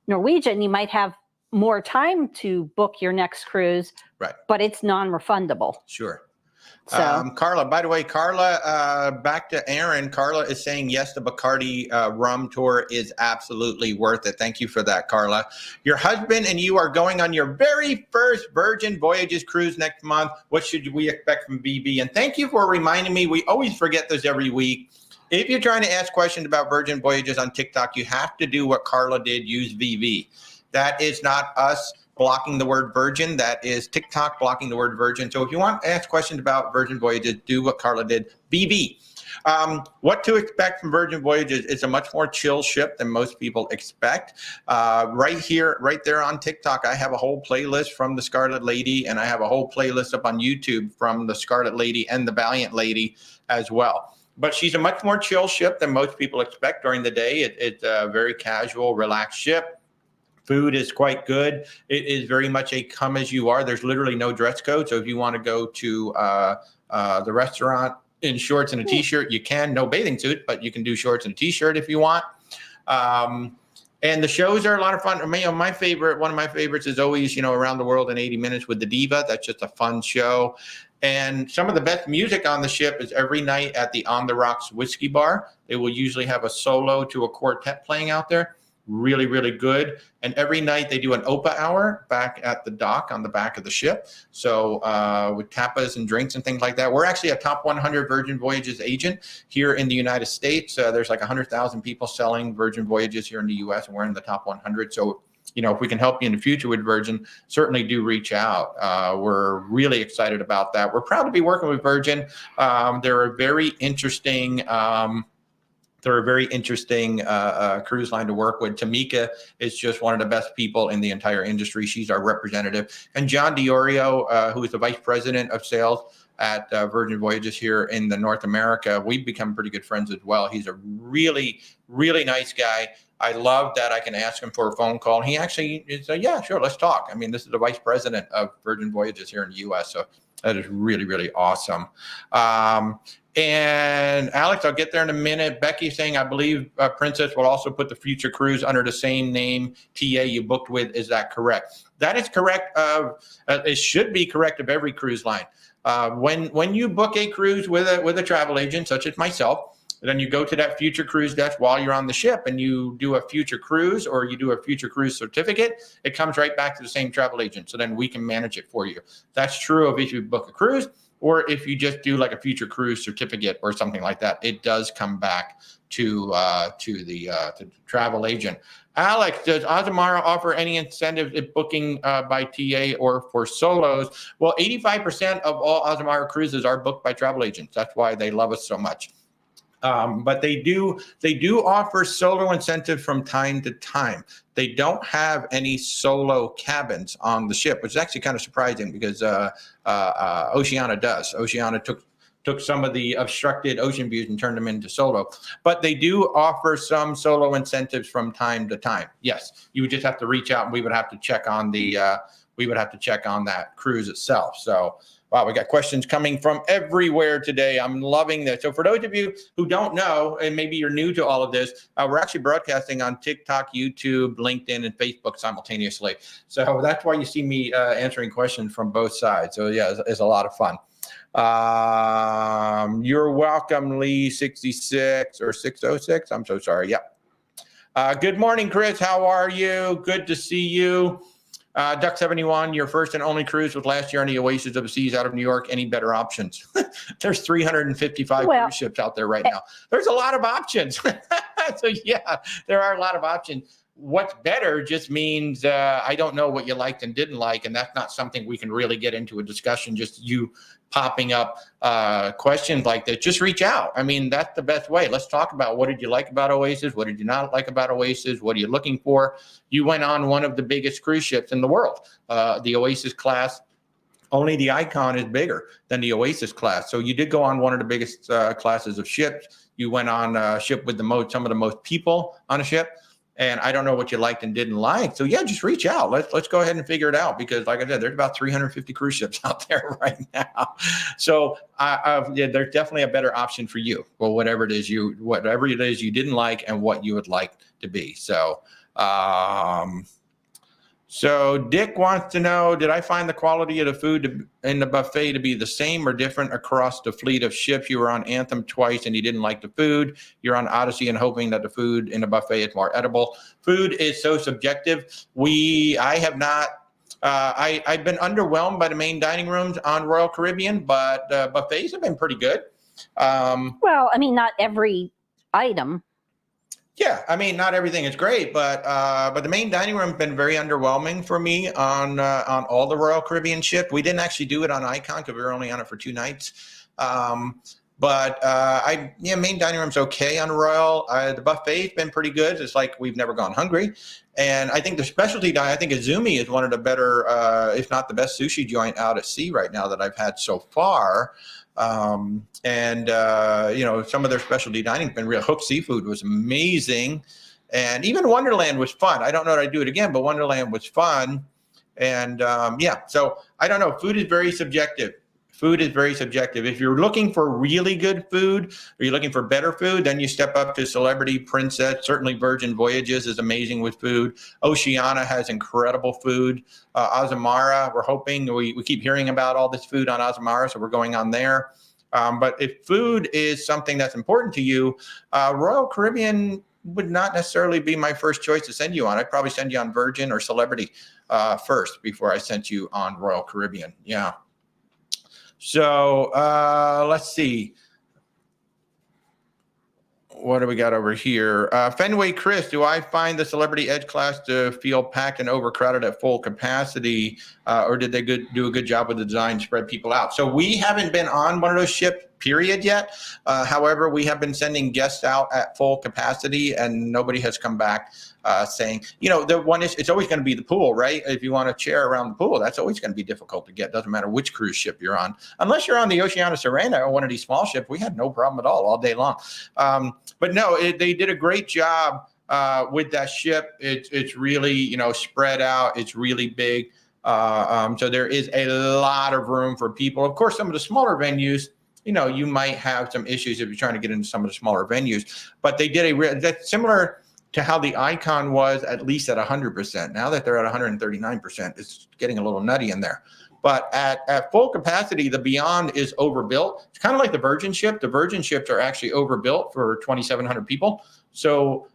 Norwegian, you might have more time to book your next cruise, but it's non-refundable. Sure. So, Carla, by the way, back to Aaron. Carla is saying, yes, the Bacardi rum tour is absolutely worth it. Thank you for that, Carla. Your husband and you are going on your very first Virgin Voyages cruise next month. What should we expect from BB? And thank you for reminding me. We always forget this every week. If you're trying to ask questions about Virgin Voyages on TikTok, you have to do what Carla did, use VV. That is not us blocking the word virgin. That is TikTok blocking the word virgin. So if you want to ask questions about Virgin Voyages, do what Carla did. BB. What to expect from Virgin Voyages? It's a much more chill ship than most people expect. Right there on TikTok, I have a whole playlist from the Scarlet Lady, and I have a whole playlist up on YouTube from the Scarlet Lady and the Valiant Lady as well. But she's a much more chill ship than most people expect during the day. It's a very casual, relaxed ship. Food is quite good. It is very much a come as you are. There's literally no dress code. So if you want to go to the restaurant in shorts and a t-shirt, you can. No bathing suit, but you can do shorts and a t-shirt if you want. And the shows are a lot of fun. One of my favorites is always, Around the World in 80 Minutes with the Diva. That's just a fun show. And some of the best music on the ship is every night at the On the Rocks Whiskey Bar. They will usually have a solo to a quartet playing out there. Really, really good. And every night they do an OPA hour back at the dock on the back of the ship. So with tapas and drinks and things like that. We're actually a top 100 Virgin Voyages agent here in the United States. There's like 100,000 people selling Virgin Voyages here in the US, and we're in the top 100. So, if we can help you in the future with Virgin, certainly do reach out. We're really excited about that. We're proud to be working with Virgin. They're a very interesting cruise line to work with. Tamika is just one of the best people in the entire industry. She's our representative. And John DiOrio, who is the vice president of sales at Virgin Voyages here in the North America, we've become pretty good friends as well. He's a really, really nice guy. I love that I can ask him for a phone call. He actually is, yeah, sure, let's talk. I mean, this is the vice president of Virgin Voyages here in the U.S., so that is really, really awesome. And Alex, I'll get there in a minute. Becky saying, I believe Princess will also put the future cruise under the same name TA you booked with. Is that correct? That is correct. It should be correct of every cruise line. When you book a cruise with a travel agent, such as myself, then you go to that future cruise desk while you're on the ship and you do a future cruise or you do a future cruise certificate, it comes right back to the same travel agent. So then we can manage it for you. That's true of if you book a cruise or if you just do like a future cruise certificate or something like that. It does come back to the travel agent. Alex, does Azamara offer any incentive in booking by TA or for solos? Well, 85% of all Azamara cruises are booked by travel agents. That's why they love us so much. But they do offer solo incentives from time to time. They don't have any solo cabins on the ship, which is actually kind of surprising because Oceania does. Oceania took some of the obstructed ocean views and turned them into solo. But they do offer some solo incentives from time to time. Yes, you would just have to reach out and we would have to check on that cruise itself. So. Wow, we got questions coming from everywhere today. I'm loving this. So for those of you who don't know, and maybe you're new to all of this, we're actually broadcasting on TikTok, YouTube, LinkedIn, and Facebook simultaneously. So that's why you see me answering questions from both sides. So yeah, it's a lot of fun. You're welcome, Lee 66 or 606. I'm so sorry. Yeah. Good morning, Chris. How are you? Good to see you. Duck 71, your first and only cruise was last year on the Oasis of the Seas out of New York. Any better options? There's 355 cruise ships out there right now. There's a lot of options. So yeah, there are a lot of options. What's better just means I don't know what you liked and didn't like, and that's not something we can really get into a discussion. Just you popping up questions like that. Just reach out. I mean, that's the best way. Let's talk about what did you like about Oasis? What did you not like about Oasis? What are you looking for? You went on one of the biggest cruise ships in the world, the Oasis class. Only the Icon is bigger than the Oasis class. So you did go on one of the biggest classes of ships. You went on a ship with some of the most people on a ship. And I don't know what you liked and didn't like. So yeah, just reach out. Let's go ahead and figure it out, because like I said, there's about 350 cruise ships out there right now. So yeah, there's definitely a better option for you. Well, whatever it is you didn't like and what you would like to be. So so Dick wants to know, did I find the quality of the food in the buffet to be the same or different across the fleet of ships? You were on Anthem twice and you didn't like the food. You're on Odyssey and hoping that the food in the buffet is more edible. Food is so subjective. I've been underwhelmed by the main dining rooms on Royal Caribbean, but buffets have been pretty good. Well, I mean, not every item. Yeah, I mean, not everything is great, but the main dining room has been very underwhelming for me on all the Royal Caribbean ship. We didn't actually do it on Icon because we were only on it for 2 nights. But main dining room's okay on Royal. The buffet's been pretty good. It's like we've never gone hungry. And I think the specialty dining, I think Izumi is one of the better, if not the best sushi joint out at sea right now that I've had so far. Some of their specialty dining has been real. Hook Seafood was amazing. And even Wonderland was fun. I don't know that I'd do it again, but Wonderland was fun. And so I don't know. Food is very subjective. If you're looking for really good food, or you're looking for better food, then you step up to Celebrity, Princess. Certainly Virgin Voyages is amazing with food. Oceania has incredible food. Azamara, we're hoping, we keep hearing about all this food on Azamara, so we're going on there. But if food is something that's important to you, Royal Caribbean would not necessarily be my first choice to send you on. I'd probably send you on Virgin or Celebrity first before I sent you on Royal Caribbean. Yeah. So let's see. What do we got over here? Fenway Chris, do I find the Celebrity Edge class to feel packed and overcrowded at full capacity, or did they do a good job with the design, spread people out? So we haven't been on one of those ships, period, yet. However, we have been sending guests out at full capacity, and nobody has come back saying, the one is, it's always going to be the pool, right? If you want a chair around the pool, that's always going to be difficult to get. Doesn't matter which cruise ship you're on. Unless you're on the Oceania Serena or one of these small ships, we had no problem at all day long. But no, they did a great job with that ship. It's really, spread out. It's really big. So there is a lot of room for people. Of course, some of the smaller venues, you might have some issues if you're trying to get into some of the smaller venues. But they did that's similar to how the Icon was, at least at 100%. Now that they're at 139%, it's getting a little nutty in there. But at full capacity, the Beyond is overbuilt. It's kind of like the Virgin ship. The Virgin ships are actually overbuilt for 2,700 people. So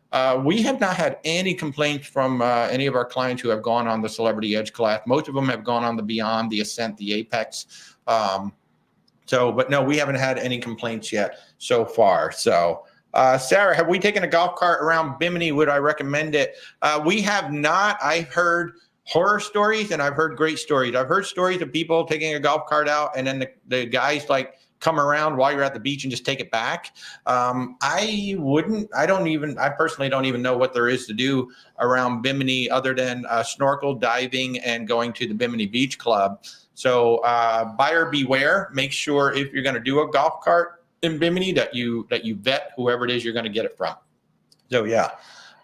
we have not had any complaints from any of our clients who have gone on the Celebrity Edge class. Most of them have gone on the Beyond, the Ascent, the Apex. But no, we haven't had any complaints yet so far. So Sarah, have we taken a golf cart around Bimini? Would I recommend it? We have not. I've heard horror stories and I've heard great stories. I've heard stories of people taking a golf cart out and then the guys like come around while you're at the beach and just take it back. I personally don't even know what there is to do around Bimini other than snorkel, diving, and going to the Bimini Beach Club. So buyer beware. Make sure if you're going to do a golf cart in Bimini that you vet whoever it is you're going to get it from. So yeah.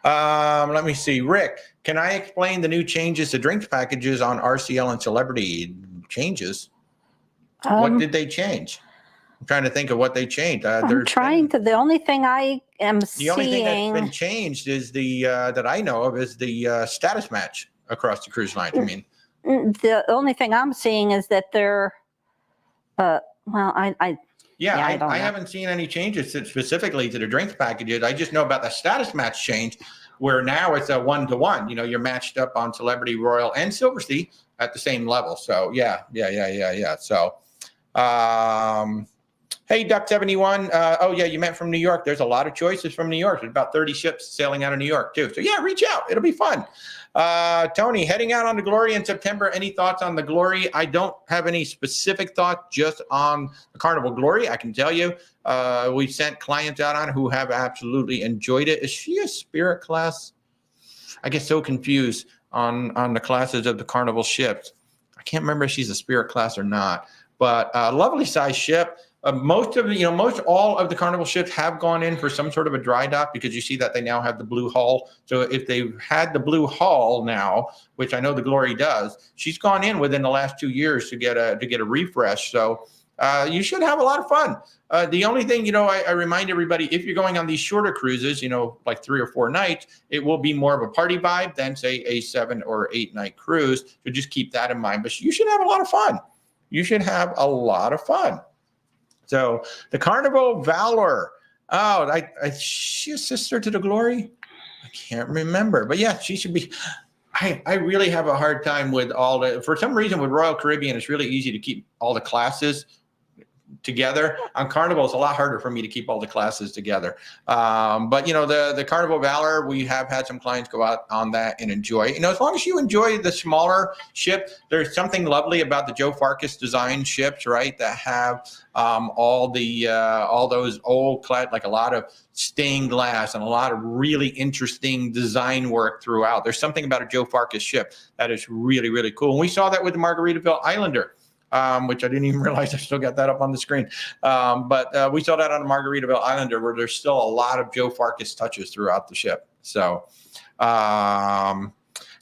Let me see. Rick, can I explain the new changes to drinks packages on RCL and Celebrity changes? What did they change? I'm trying to think of what they changed. The only thing I am seeing. The only thing that's been changed is that I know of is the status match across the cruise lines. I mean, the only thing I'm seeing is that they're, I haven't seen any changes specifically to the drinks packages. I just know about the status match change, where now it's a 1-to-1. You're matched up on Celebrity, Royal, and Silversea at the same level. So yeah. So, Hey, Duck71. Oh, yeah, you meant from New York. There's a lot of choices from New York. There's about 30 ships sailing out of New York, too. So, yeah, reach out. It'll be fun. Tony, heading out on the Glory in September. Any thoughts on the Glory? I don't have any specific thought just on the Carnival Glory. I can tell you we've sent clients out on it who have absolutely enjoyed it. Is she a Spirit class? I get so confused on the classes of the Carnival ships. I can't remember if she's a Spirit class or not, but lovely size ship. Most all of the Carnival ships have gone in for some sort of a dry dock because you see that they now have the blue hull. So if they've had the blue hull now, which I know the Glory does, she's gone in within the last 2 years to get a refresh. So you should have a lot of fun. The only thing, I remind everybody, if you're going on these shorter cruises, like 3 or 4 nights, it will be more of a party vibe than, say, a 7 or 8 night cruise. So just keep that in mind. But you should have a lot of fun. You should have a lot of fun. So the Carnival Valor. Oh, she a sister to the Glory? I can't remember. But yeah, she should be. I really have a hard time with for some reason with Royal Caribbean, it's really easy to keep all the classes together. On Carnival, it's a lot harder for me to keep all the classes together. But the Carnival Valor, we have had some clients go out on that and enjoy. As long as you enjoy the smaller ship, there's something lovely about the Joe Farkas design ships, right? That have all those old like a lot of stained glass and a lot of really interesting design work throughout. There's something about a Joe Farkas ship that is really, really cool. And we saw that with the Margaritaville Islander. Which I didn't even realize I still got that up on the screen. But we saw that on the Margaritaville Islander where there's still a lot of Joe Farkas touches throughout the ship. So,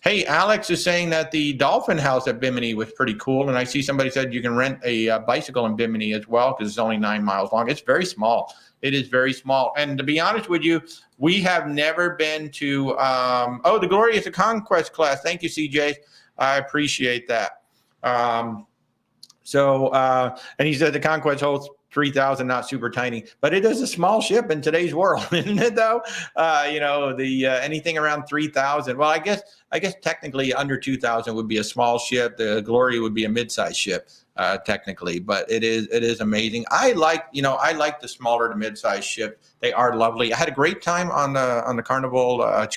hey, Alex is saying that the Dolphin House at Bimini was pretty cool. And I see somebody said you can rent a bicycle in Bimini as well because it's only 9 miles long. It's very small. It is very small. And to be honest with you, we have never been to, the Glory is a Conquest class. Thank you, CJ. I appreciate that. And he said the Conquest holds 3,000, not super tiny, but it is a small ship in today's world, isn't it? Though, anything around 3,000. Well, I guess technically under 2,000 would be a small ship. The Glory would be a mid-sized ship, technically, but it is amazing. I like the smaller to mid-sized ship. They are lovely. I had a great time on the Carnival. On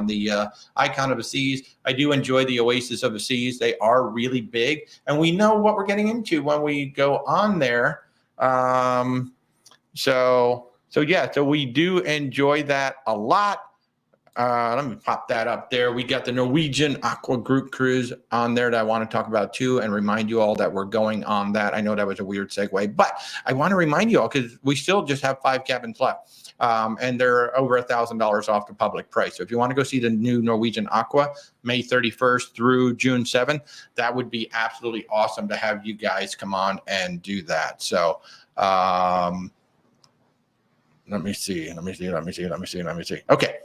the Icon of the Seas. I do enjoy the Oasis of the Seas. They are really big, and we know what we're getting into when we go on there. So we do enjoy that a lot. Let me pop that up there. We got the Norwegian Aqua Group Cruise on there that I want to talk about too, and remind you all that we're going on that. I know that was a weird segue, but I want to remind you all because we still just have 5 cabins left. And they're over $1,000 off the public price. So if you want to go see the new Norwegian Aqua, May 31st through June 7th, that would be absolutely awesome to have you guys come on and do that. So let me see. Okay.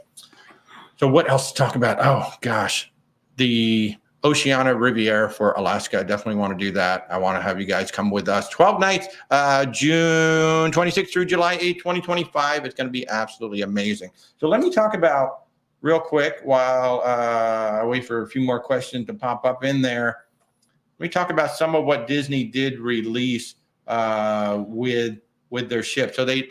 So what else to talk about? Oh gosh, the Oceania Riviera for Alaska. I definitely want to do that. I want to have you guys come with us. 12 nights, June 26th through July 8th, 2025. It's going to be absolutely amazing. So let me talk about real quick while I wait for a few more questions to pop up in there. Let me talk about some of what Disney did release with their ships. So they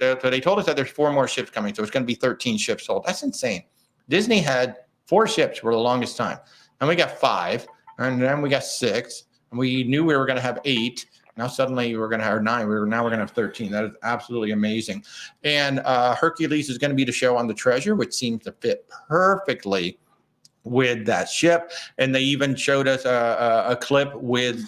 told us that there's 4 more ships coming. So it's going to be 13 ships sold. That's insane. Disney had 4 ships for the longest time. And we got 5, and then we got 6, and we knew we were going to have 8. Now suddenly we're going to have 9. We're going to have 13. That is absolutely amazing. And Hercules is going to be the show on the Treasure, which seems to fit perfectly with that ship. And they even showed us a clip with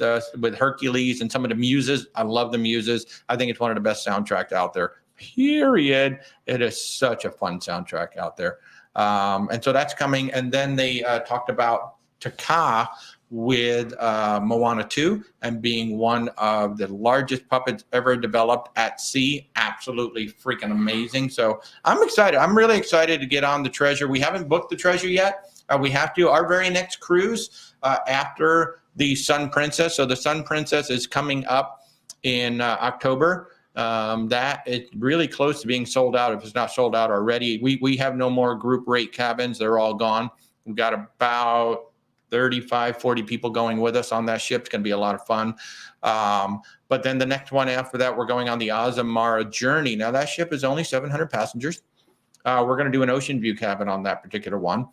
Hercules and some of the muses. I love the muses. I think it's one of the best soundtracks out there. Period. It is such a fun soundtrack out there. And so that's coming. And then they talked about Taka with Moana 2 and being one of the largest puppets ever developed at sea. Absolutely freaking amazing. So I'm excited. I'm really excited to get on the Treasure. We haven't booked the Treasure yet. We have to. Our very next cruise after the Sun Princess. So the Sun Princess is coming up in October. That it's really close to being sold out if it's not sold out already. We have no more group rate cabins. They're all gone. We've got about 35, 40 people going with us on that ship. It's going to be a lot of fun. But then the next one after that, we're going on the Azamara Journey. Now, that ship is only 700 passengers. We're going to do an ocean view cabin on that particular one.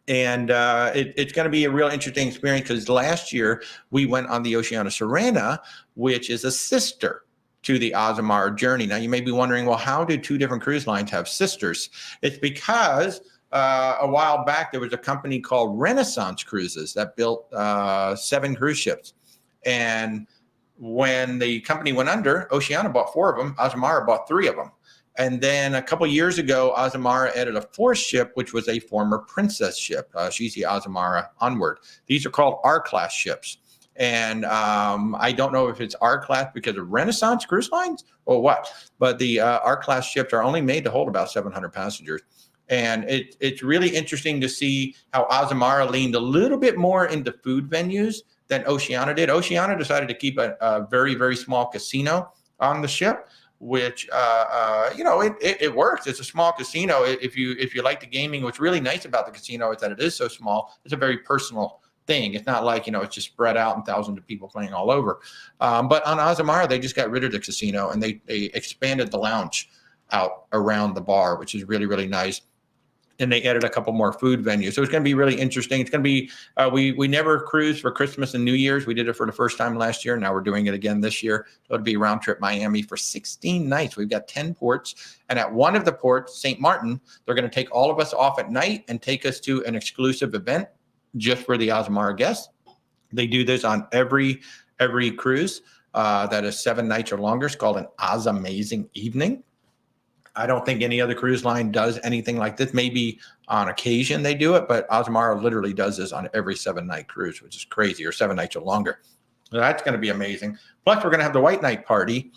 And it's going to be a real interesting experience because last year we went on the Oceana Serena, which is a sister to the Azamara Journey. Now, you may be wondering, well, how do two different cruise lines have sisters? It's because a while back there was a company called Renaissance Cruises that built 7 cruise ships. And when the company went under, Oceana bought 4 of them. Azamara bought 3 of them. And then a couple years ago, Azamara added a 4th ship, which was a former Princess ship. She's the Azamara Onward. These are called R-class ships. And I don't know if it's R-class because of Renaissance Cruise Lines or what, but the R-class ships are only made to hold about 700 passengers. And it's really interesting to see how Azamara leaned a little bit more into food venues than Oceana did. Oceana decided to keep a very, very small casino on the ship, which it works. It's a small casino. If you like the gaming, what's really nice about the casino is that it is so small. It's a very personal thing. It's not like it's just spread out and thousands of people playing all over. But on Azamara, they just got rid of the casino and they expanded the lounge out around the bar, which is really, really nice. And they added a couple more food venues. So it's going to be really interesting. It's going to be, we never cruised for Christmas and New Year's. We did it for the first time last year. Now we're doing it again this year. So it'll be round trip Miami for 16 nights. We've got 10 ports. And at one of the ports, St. Martin, they're going to take all of us off at night and take us to an exclusive event just for the Azamara guests. They do this on every cruise that is 7 nights or longer. It's called an Azamazing Evening. I don't think any other cruise line does anything like this. Maybe on occasion they do it, but Azamara literally does this on every 7-night cruise, which is crazy, or 7 nights or longer. So that's going to be amazing. Plus, we're going to have the White Night Party.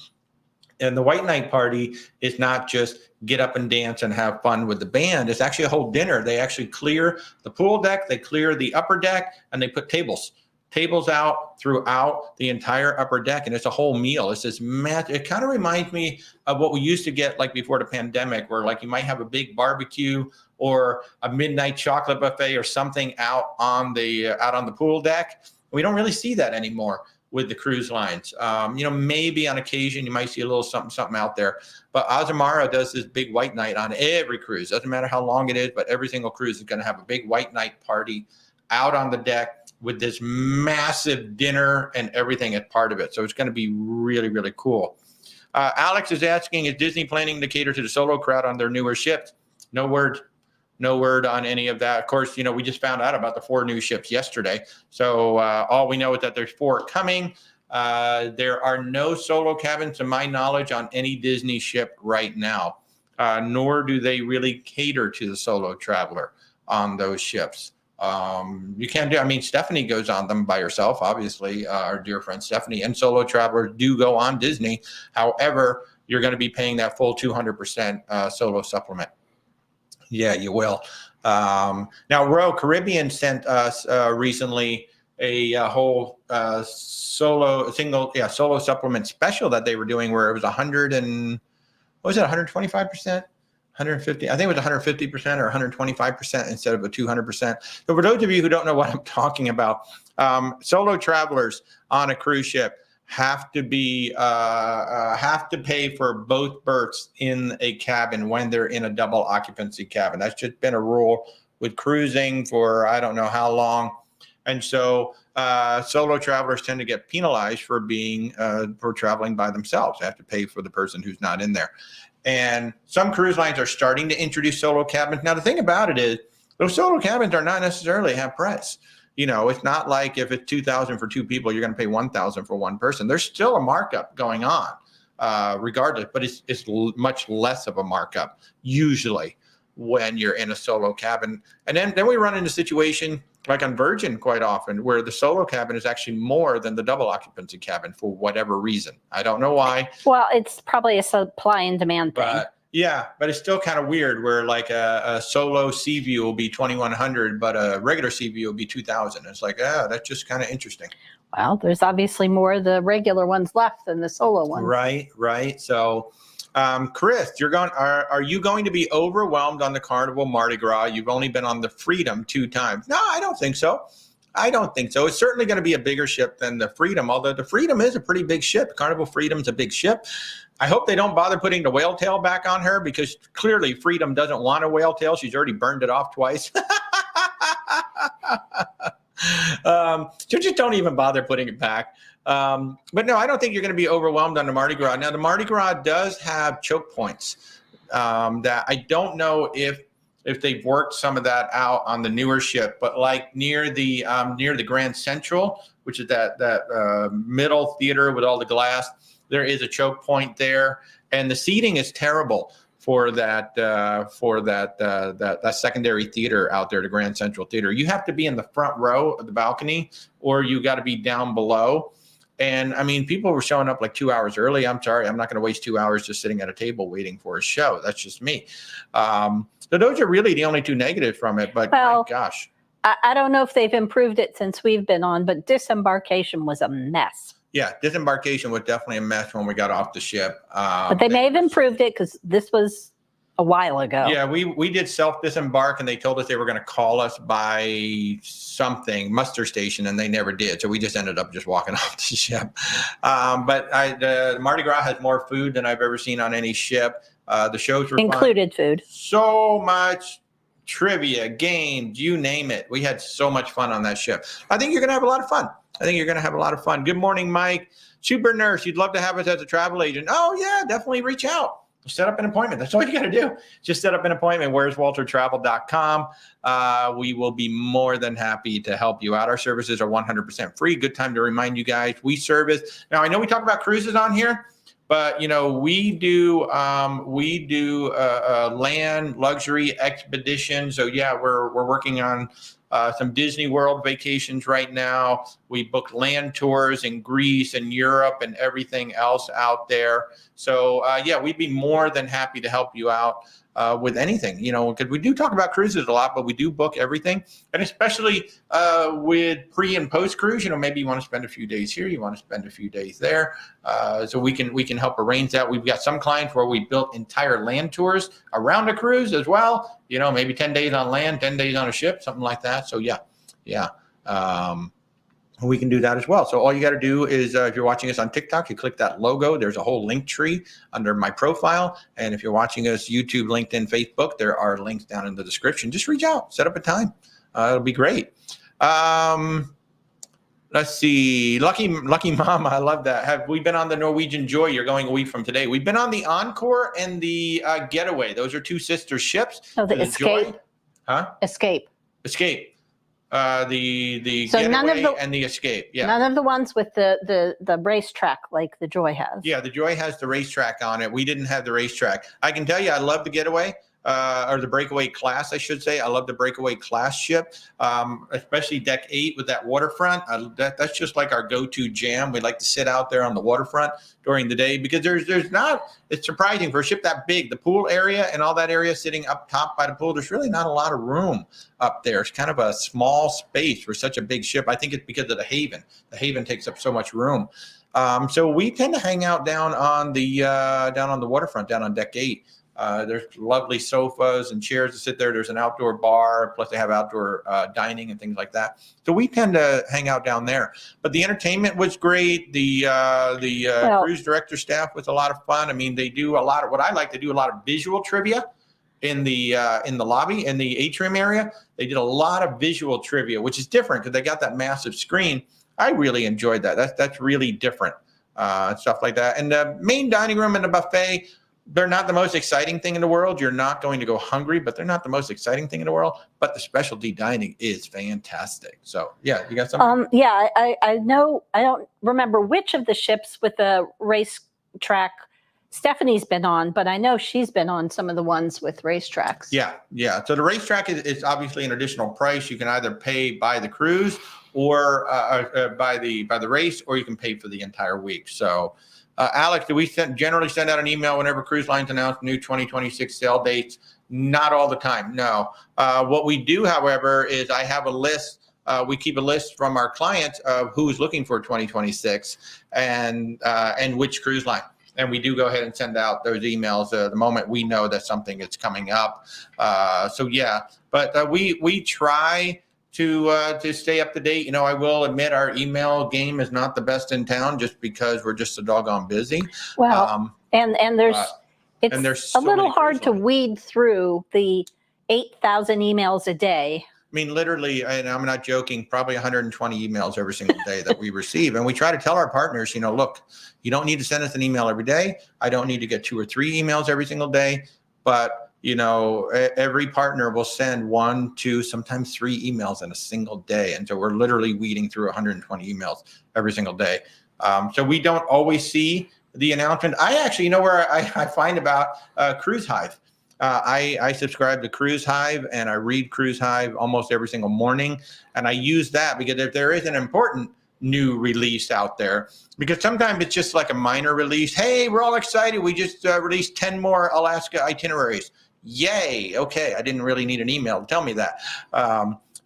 And the White Night Party is not just get up and dance and have fun with the band. It's actually a whole dinner. They actually clear the pool deck, they clear the upper deck, and they put tables out throughout the entire upper deck, and it's a whole meal. It's this it kind of reminds me of what we used to get like before the pandemic, where like you might have a big barbecue or a midnight chocolate buffet or something out on the pool deck. We don't really see that anymore with the cruise lines. Maybe on occasion you might see a little something out there, but Azamara does this big white night on every cruise. Doesn't matter how long it is, but every single cruise is going to have a big white night party out on the deck with this massive dinner and everything as part of it. So it's going to be really, really cool. Alex is asking, is Disney planning to cater to the solo crowd on their newer ships? No word on any of that. Of course, we just found out about the 4 new ships yesterday. So all we know is that there's 4 coming. There are no solo cabins, to my knowledge, on any Disney ship right now, nor do they really cater to the solo traveler on those ships. You can't do, Stephanie goes on them by herself, obviously, our dear friend Stephanie, and solo travelers do go on Disney. However, you're going to be paying that full 200% solo supplement. Yeah, you will. Now, Royal Caribbean sent us recently a whole solo supplement special that they were doing where it was 125%? 150, I think it was 150% or 125% instead of a 200%. So for those of you who don't know what I'm talking about, solo travelers on a cruise ship have to pay for both berths in a cabin when they're in a double occupancy cabin. That's just been a rule with cruising for I don't know how long. And so solo travelers tend to get penalized for traveling by themselves. They have to pay for the person who's not in there. And some cruise lines are starting to introduce solo cabins. Now, the thing about it is those solo cabins are not necessarily half price. It's not like if it's $2,000 for 2 people, you're going to pay $1,000 for 1 person. There's still a markup going on regardless, but it's much less of a markup usually when you're in a solo cabin. And then we run into a situation like on Virgin quite often where the solo cabin is actually more than the double occupancy cabin for whatever reason. I don't know why. Well, it's probably a supply and demand thing. But it's still kind of weird where like a solo Sea View will be $2,100, but a regular Sea View will be $2,000. It's like, that's just kind of interesting. Well, there's obviously more of the regular ones left than the solo ones. Right. So, Chris, are you going to be overwhelmed on the Carnival Mardi Gras? You've only been on the Freedom 2 times. No, I don't think so. I don't think so. It's certainly going to be a bigger ship than the Freedom, although the Freedom is a pretty big ship. Carnival Freedom's a big ship. I hope they don't bother putting the whale tail back on her, because clearly Freedom doesn't want a whale tail. She's already burned it off twice. So just don't even bother putting it back. But no, I don't think you're going to be overwhelmed on the Mardi Gras. Now, the Mardi Gras does have choke points that I don't know if they've worked some of that out on the newer ship, but like near the Grand Central, which is that middle theater with all the glass, there is a choke point there, and the seating is terrible for that secondary theater out there, the Grand Central Theater. You have to be in the front row of the balcony, or you got to be down below. And I mean, people were showing up like 2 hours early. I'm sorry, I'm not going to waste 2 hours just sitting at a table waiting for a show. That's just me. So those are really the only two negatives from it. But my gosh, I don't know if they've improved it since we've been on, but disembarkation was a mess. Yeah, disembarkation was definitely a mess when we got off the ship. But they may have improved it, because this was a while ago. Yeah, we did self-disembark, and they told us they were going to call us by something, muster station, and they never did. So we just ended up just walking off the ship. But the Mardi Gras has more food than I've ever seen on any ship. The shows were included fun. Food. So much trivia, games, you name it. We had so much fun on that ship. I think you're going to have a lot of fun. Good morning, Mike. Super Nurse, you'd love to have us as a travel agent. Oh, yeah, definitely reach out. Set up an appointment. That's all you got to do. Just set up an appointment. where'swaltertravel.com. We will be more than happy to help you out. Our services are 100% free. Good time to remind you guys, we service. Now, I know we talk about cruises on here, but we do land luxury expedition. So yeah, we're working on some Disney World vacations right now. We booked land tours in Greece and Europe and everything else out there. So yeah, we'd be more than happy to help you out with anything, because we do talk about cruises a lot, but we do book everything. And especially with pre and post cruise, maybe you want to spend a few days here, you want to spend a few days there. So we can help arrange that. We've got some clients where we built entire land tours around a cruise as well, maybe 10 days on land, 10 days on a ship, something like that. So yeah. We can do that as well. So all you got to do is, if you're watching us on TikTok, you click that logo. There's a whole link tree under my profile. And if you're watching us YouTube, LinkedIn, Facebook, there are links down in the description. Just reach out, set up a time. It'll be great. Let's see. Lucky Mama, I love that. Have we been on the Norwegian Joy? You're going a week from today. We've been on the Encore and the Getaway. Those are two sister ships. Oh, the Escape. Joy. Huh? Escape. The so Getaway and the Escape. Yeah. None of the ones with the racetrack like the Joy has. Yeah, the Joy has the racetrack on it. We didn't have the racetrack. I can tell you, I love the Getaway. Or the Breakaway class, I should say. I love the Breakaway class ship, especially deck 8 with that waterfront. That's just like our go-to jam. We like to sit out there on the waterfront during the day, because it's surprising for a ship that big, the pool area and all that area sitting up top by the pool, there's really not a lot of room up there. It's kind of a small space for such a big ship. I think it's because of the Haven. The Haven takes up so much room. So we tend to hang out down on the waterfront, down on deck 8. There's lovely sofas and chairs to sit there. There's an outdoor bar, plus they have outdoor dining and things like that. So we tend to hang out down there. But the entertainment was great. The cruise director staff was a lot of fun. I mean, they do a lot of what I like to do, a lot of visual trivia in the lobby, in the atrium area. They did a lot of visual trivia, which is different because they got that massive screen. I really enjoyed that. That's really different, stuff like that. And the main dining room and the buffet, they're not the most exciting thing in the world. You're not going to go hungry, but they're not the most exciting thing in the world. But the specialty dining is fantastic. So, yeah, you got something? Yeah, I know. I don't remember which of the ships with the racetrack Stephanie's been on, but I know she's been on some of the ones with racetracks. Yeah. So the racetrack is obviously an additional price. You can either pay by the cruise or by the race, or you can pay for the entire week. So, Alex, do we generally send out an email whenever cruise lines announce new 2026 sail dates? Not all the time, no. What we do, however, is I have a list. We keep a list from our clients of who's looking for 2026 and which cruise line. And we do go ahead and send out those emails the moment we know that something is coming up. So yeah, but we try to stay up to date. You know, I will admit our email game is not the best in town, just because we're just so doggone busy. Well, and there's there's a so little many hard cruise to lines. weed through the 8,000 emails a day. I mean, literally, and I'm not joking, probably 120 emails every single day that we receive. And we try to tell our partners, you know, look, you don't need to send us an email every day. I don't need to get 2 or 3 emails every single day. But, you know, every partner will send 1, 2, sometimes 3 emails in a single day. And so we're literally weeding through 120 emails every single day. So we don't always see the announcement. I actually, you know, where I find about Cruise Hive. I subscribe to Cruise Hive, and I read Cruise Hive almost every single morning. And I use that because if there is an important new release out there, because sometimes it's just like a minor release. Hey, we're all excited. We just released 10 more Alaska itineraries. Yay. Okay. I didn't really need an email to tell me that.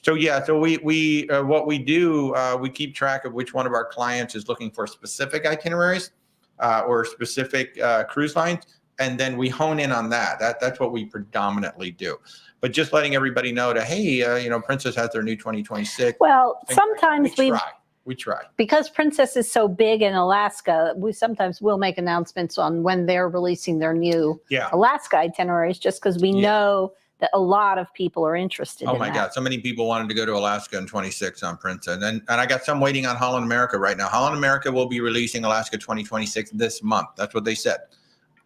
So yeah, so we what we do, we keep track of which one of our clients is looking for specific itineraries or specific cruise lines. And then we hone in on that. That's what we predominantly do. But just letting everybody know that, hey, you know, Princess has their new 2026. Well, sometimes we try. Because Princess is so big in Alaska, we sometimes will make announcements on when they're releasing their new Alaska itineraries, just because we know that a lot of people are interested in that. Oh my God, so many people wanted to go to Alaska in 26 on Princess. And I got some waiting on Holland America right now. Holland America will be releasing Alaska 2026 this month. That's what they said.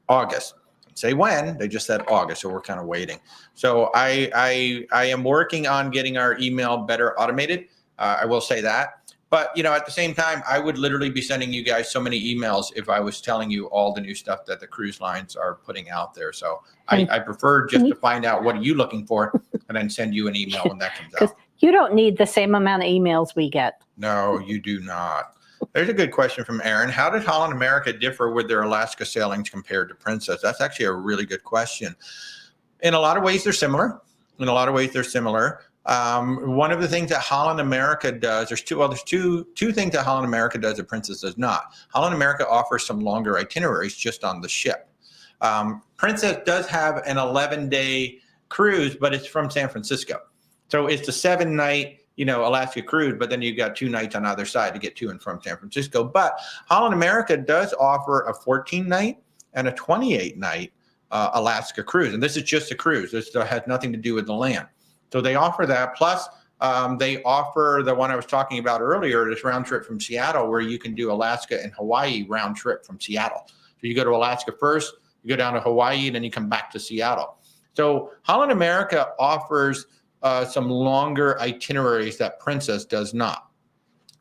August. Say when, they just said August, so we're kind of waiting. So I am working on getting our email better automated. I will say that. But, you know, at the same time, I would literally be sending you guys so many emails if I was telling you all the new stuff that the cruise lines are putting out there. So I prefer just to find out what are you looking for and then send you an email when that comes out. Because you don't need the same amount of emails we get. No, you do not. There's a good question from Aaron. How did Holland America differ with their Alaska sailings compared to Princess? That's actually a really good question. In a lot of ways, they're similar. One of the things that Holland America does, there's two things that Holland America does that Princess does not. Holland America offers some longer itineraries just on the ship. Princess does have an 11-day cruise, but it's from San Francisco. So it's a 7-night, you know, Alaska cruise, but then you've got 2 nights on either side to get to and from San Francisco. But Holland America does offer a 14-night and a 28-night Alaska cruise. And this is just a cruise. This has nothing to do with the land. So they offer that. Plus, they offer the one I was talking about earlier, this round trip from Seattle, where you can do Alaska and Hawaii round trip from Seattle. So you go to Alaska first, you go down to Hawaii, and then you come back to Seattle. So Holland America offers some longer itineraries that Princess does not.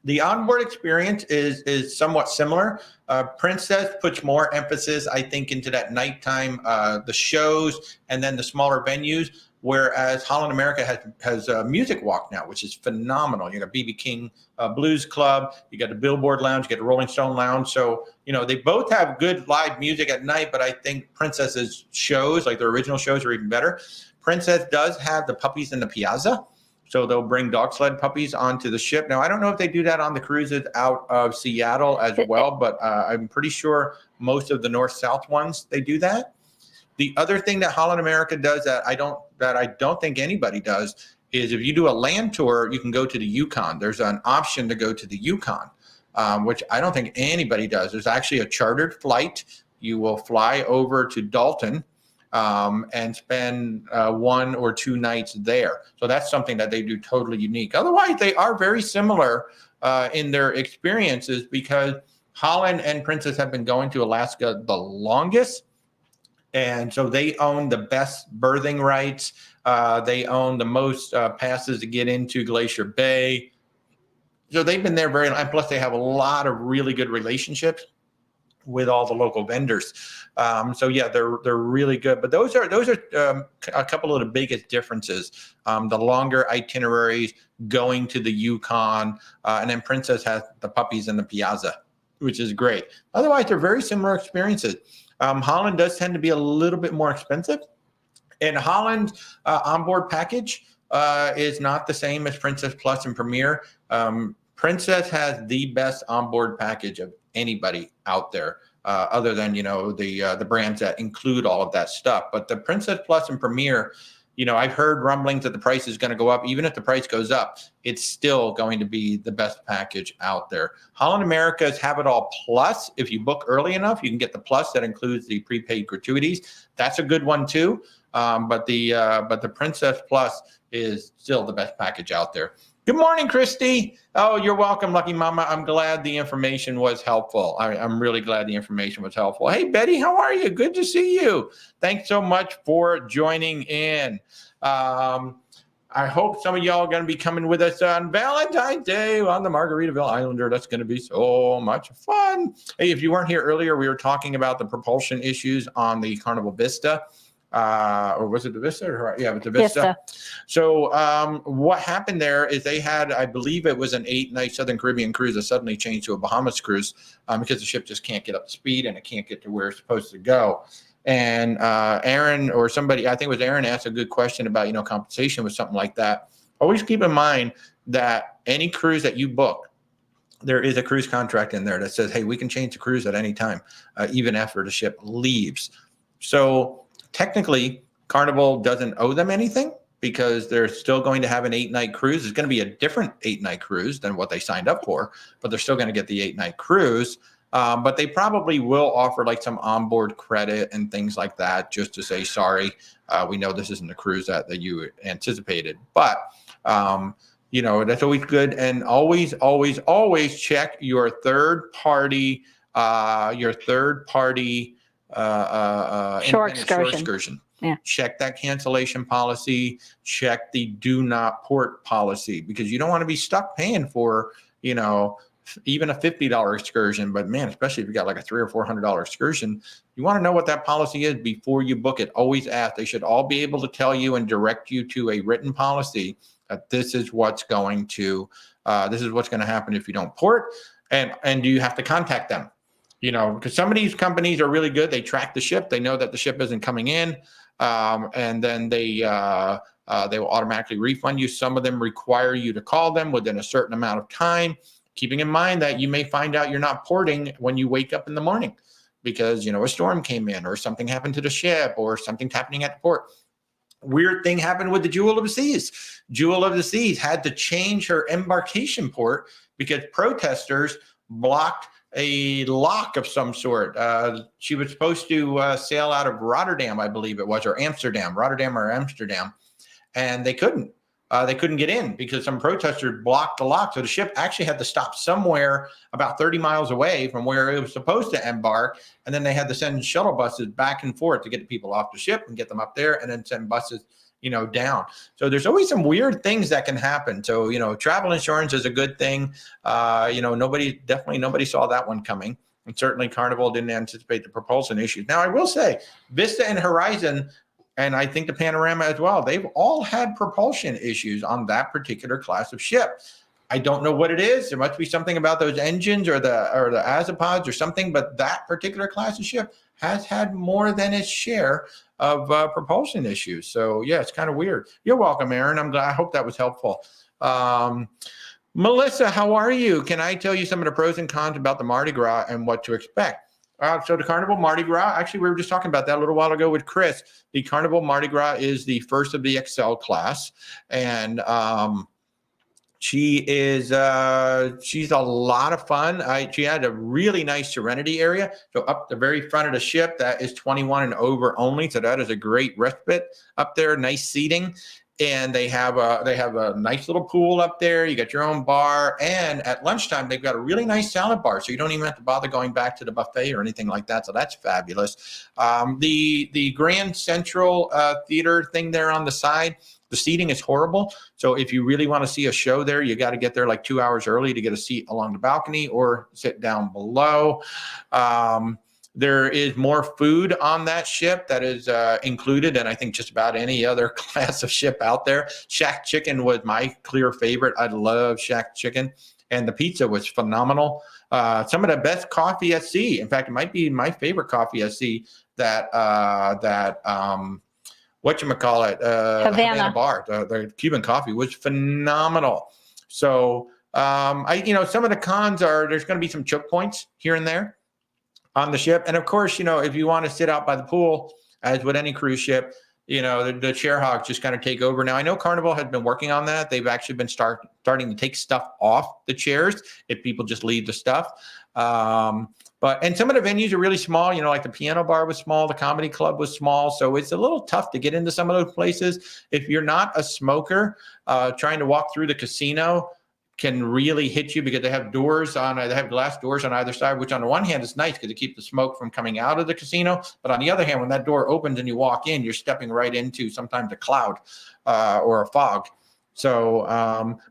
The onboard experience is somewhat similar. Princess puts more emphasis, I think, into that nighttime, the shows, and then the smaller venues, whereas Holland America has a music walk now, which is phenomenal. You got B.B. King Blues Club, you got the Billboard Lounge, you got the Rolling Stone Lounge. So, you know, they both have good live music at night, but I think Princess's shows, like their original shows, are even better. Princess does have the puppies in the piazza, so they'll bring dog sled puppies onto the ship. Now, I don't know if they do that on the cruises out of Seattle as well, but I'm pretty sure most of the north-south ones, they do that. The other thing that Holland America does that I don't think anybody does is if you do a land tour, you can go to the Yukon. There's an option to go to the Yukon, which I don't think anybody does. There's actually a chartered flight. You will fly over to Dalton and spend 1 or 2 nights there. So that's something that they do totally unique. Otherwise, they are very similar in their experiences because Holland and Princess have been going to Alaska the longest. And so they own the best berthing rights. They own the most passes to get into Glacier Bay. So they've been there very long. Plus, they have a lot of really good relationships with all the local vendors. So yeah, they're really good. But those are a couple of the biggest differences. The longer itineraries, going to the Yukon, and then Princess has the puppies in the piazza, which is great. Otherwise, they're very similar experiences. Holland does tend to be a little bit more expensive. And Holland's onboard package is not the same as Princess Plus and Premier. Princess has the best onboard package of anybody out there, other than, you know, the brands that include all of that stuff. But the Princess Plus and Premier, I've heard rumblings that the price is going to go up. Even if the price goes up, it's still going to be the best package out there. Holland America's Have It All Plus. If you book early enough, you can get the plus that includes the prepaid gratuities. That's a good one too. But the Princess Plus is still the best package out there. Good morning, Christy. Oh, you're welcome, Lucky Mama. I'm glad the information was helpful. I'm really glad the information was helpful. Hey, Betty, how are you? Good to see you. Thanks so much for joining in. I hope some of y'all are going to be coming with us on Valentine's Day on the Margaritaville Islander. That's going to be so much fun. Hey, if you weren't here earlier, we were talking about the propulsion issues on the Carnival Vista. Or was it the Vista? Yeah, it was the Vista. So what happened there is they had, I believe it was an 8-night Southern Caribbean cruise that suddenly changed to a Bahamas cruise because the ship just can't get up to speed and it can't get to where it's supposed to go. And Aaron or somebody, I think it was Aaron, asked a good question about, compensation with something like that. Always keep in mind that any cruise that you book, there is a cruise contract in there that says, hey, we can change the cruise at any time, even after the ship leaves. So technically, Carnival doesn't owe them anything because they're still going to have an 8-night cruise. It's going to be a different 8-night cruise than what they signed up for, but they're still going to get the 8-night cruise. But they probably will offer like some onboard credit and things like that just to say, sorry, we know this isn't the cruise that you anticipated. But, that's always good. And always, always, always check your third party shore excursion. Yeah. Check that cancellation policy, check the do not port policy, because you don't want to be stuck paying for, even a $50 excursion. But man, especially if you got like a $300 or $400 excursion, you want to know what that policy is before you book it. Always ask. They should all be able to tell you and direct you to a written policy that this is what's going to happen if you don't port. And do you have to contact them? Because some of these companies are really good. They track the ship. They know that the ship isn't coming in, and then they will automatically refund you. Some of them require you to call them within a certain amount of time, keeping in mind that you may find out you're not porting when you wake up in the morning because, a storm came in or something happened to the ship or something's happening at the port. Weird thing happened with the Jewel of the Seas. Jewel of the Seas had to change her embarkation port because protesters blocked a lock of some sort. She was supposed to sail out of Rotterdam, I believe it was, or Rotterdam or Amsterdam, and they couldn't. They couldn't get in because some protesters blocked the lock. So the ship actually had to stop somewhere about 30 miles away from where it was supposed to embark. And then they had to send shuttle buses back and forth to get the people off the ship and get them up there and then send buses, down. So there's always some weird things that can happen. So, travel insurance is a good thing. Nobody saw that one coming. And certainly Carnival didn't anticipate the propulsion issues. Now, I will say Vista and Horizon, and I think the Panorama as well, they've all had propulsion issues on that particular class of ship. I don't know what it is. There must be something about those engines or the azipods or something, but that particular class of ship has had more than its share of propulsion issues. So yeah, it's kind of weird. You're welcome, Aaron. I'm glad. I hope that was helpful. Melissa, how are you? Can I tell you some of the pros and cons about the Mardi Gras and what to expect? So the Carnival Mardi Gras, actually, we were just talking about that a little while ago with Chris. The Carnival Mardi Gras is the first of the Excel class. And she's a lot of fun. She had a really nice Serenity area. So up the very front of the ship, that is 21 and over only. So that is a great respite up there, nice seating. And they have a nice little pool up there. You got your own bar, and at lunchtime they've got a really nice salad bar, so you don't even have to bother going back to the buffet or anything like that. So that's fabulous. The Grand Central Theater thing there on the side, the seating is horrible. So if you really want to see a show there, you got to get there like 2 hours early to get a seat along the balcony or sit down below. There is more food on that ship that is included than I think just about any other class of ship out there. Shack Chicken was my clear favorite. I love Shack Chicken. And the pizza was phenomenal. Some of the best coffee at sea. In fact, it might be my favorite coffee at sea that Havana bar. The Cuban coffee was phenomenal. So, some of the cons are there's going to be some choke points here and there on the ship. And of course, if you want to sit out by the pool, as with any cruise ship, the chair hogs just kind of take over. Now, I know Carnival has been working on that. They've actually been starting to take stuff off the chairs if people just leave the stuff. And some of the venues are really small, like the piano bar was small, the comedy club was small. So it's a little tough to get into some of those places. If you're not a smoker, trying to walk through the casino can really hit you because they have glass doors on either side, which on the one hand is nice because it keeps the smoke from coming out of the casino. But on the other hand, when that door opens and you walk in, you're stepping right into sometimes a cloud or a fog. So,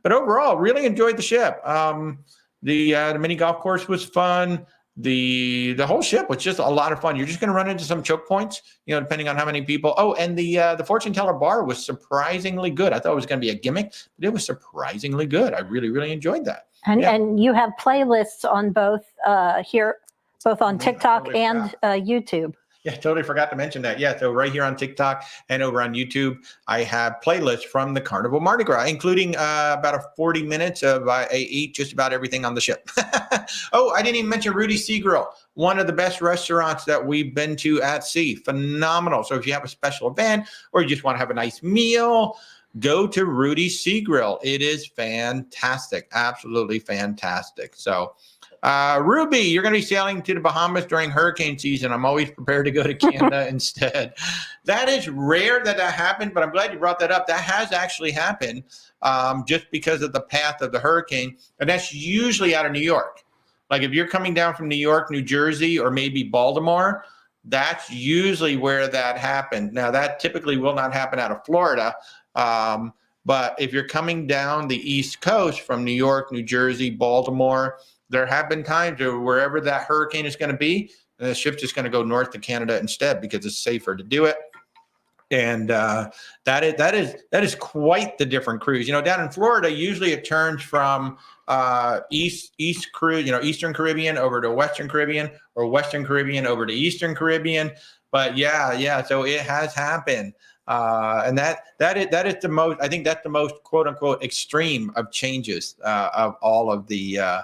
but overall, really enjoyed the ship. The mini golf course was fun. The whole ship was just a lot of fun. You're just going to run into some choke points, depending on how many people. Oh, and the fortune teller bar was surprisingly good. I thought it was going to be a gimmick, but it was surprisingly good. I really, really enjoyed that. And you have playlists on both both on TikTok and YouTube. Yeah, totally forgot to mention that. Yeah, so right here on TikTok and over on YouTube, I have playlists from the Carnival Mardi Gras, including about 40 minutes of I ate just about everything on the ship. Oh, I didn't even mention Rudy Sea Grill, one of the best restaurants that we've been to at sea. Phenomenal. So if you have a special event or you just want to have a nice meal, go to Rudy Sea Grill. It is fantastic, absolutely fantastic. So Ruby, you're going to be sailing to the Bahamas during hurricane season. I'm always prepared to go to Canada instead. That is rare that happened, but I'm glad you brought that up. That has actually happened just because of the path of the hurricane, and that's usually out of New York. Like if you're coming down from New York, New Jersey, or maybe Baltimore, that's usually where that happened. Now, that typically will not happen out of Florida, but if you're coming down the East Coast from New York, New Jersey, Baltimore, there have been times where wherever that hurricane is going to be, the ship's just going to go north to Canada instead because it's safer to do it. And that is quite the different cruise. Down in Florida, usually it turns from east cruise, Eastern Caribbean over to Western Caribbean, or Western Caribbean over to Eastern Caribbean. But yeah, so it has happened. And that is the most, I think that's the most quote unquote extreme of changes of all of the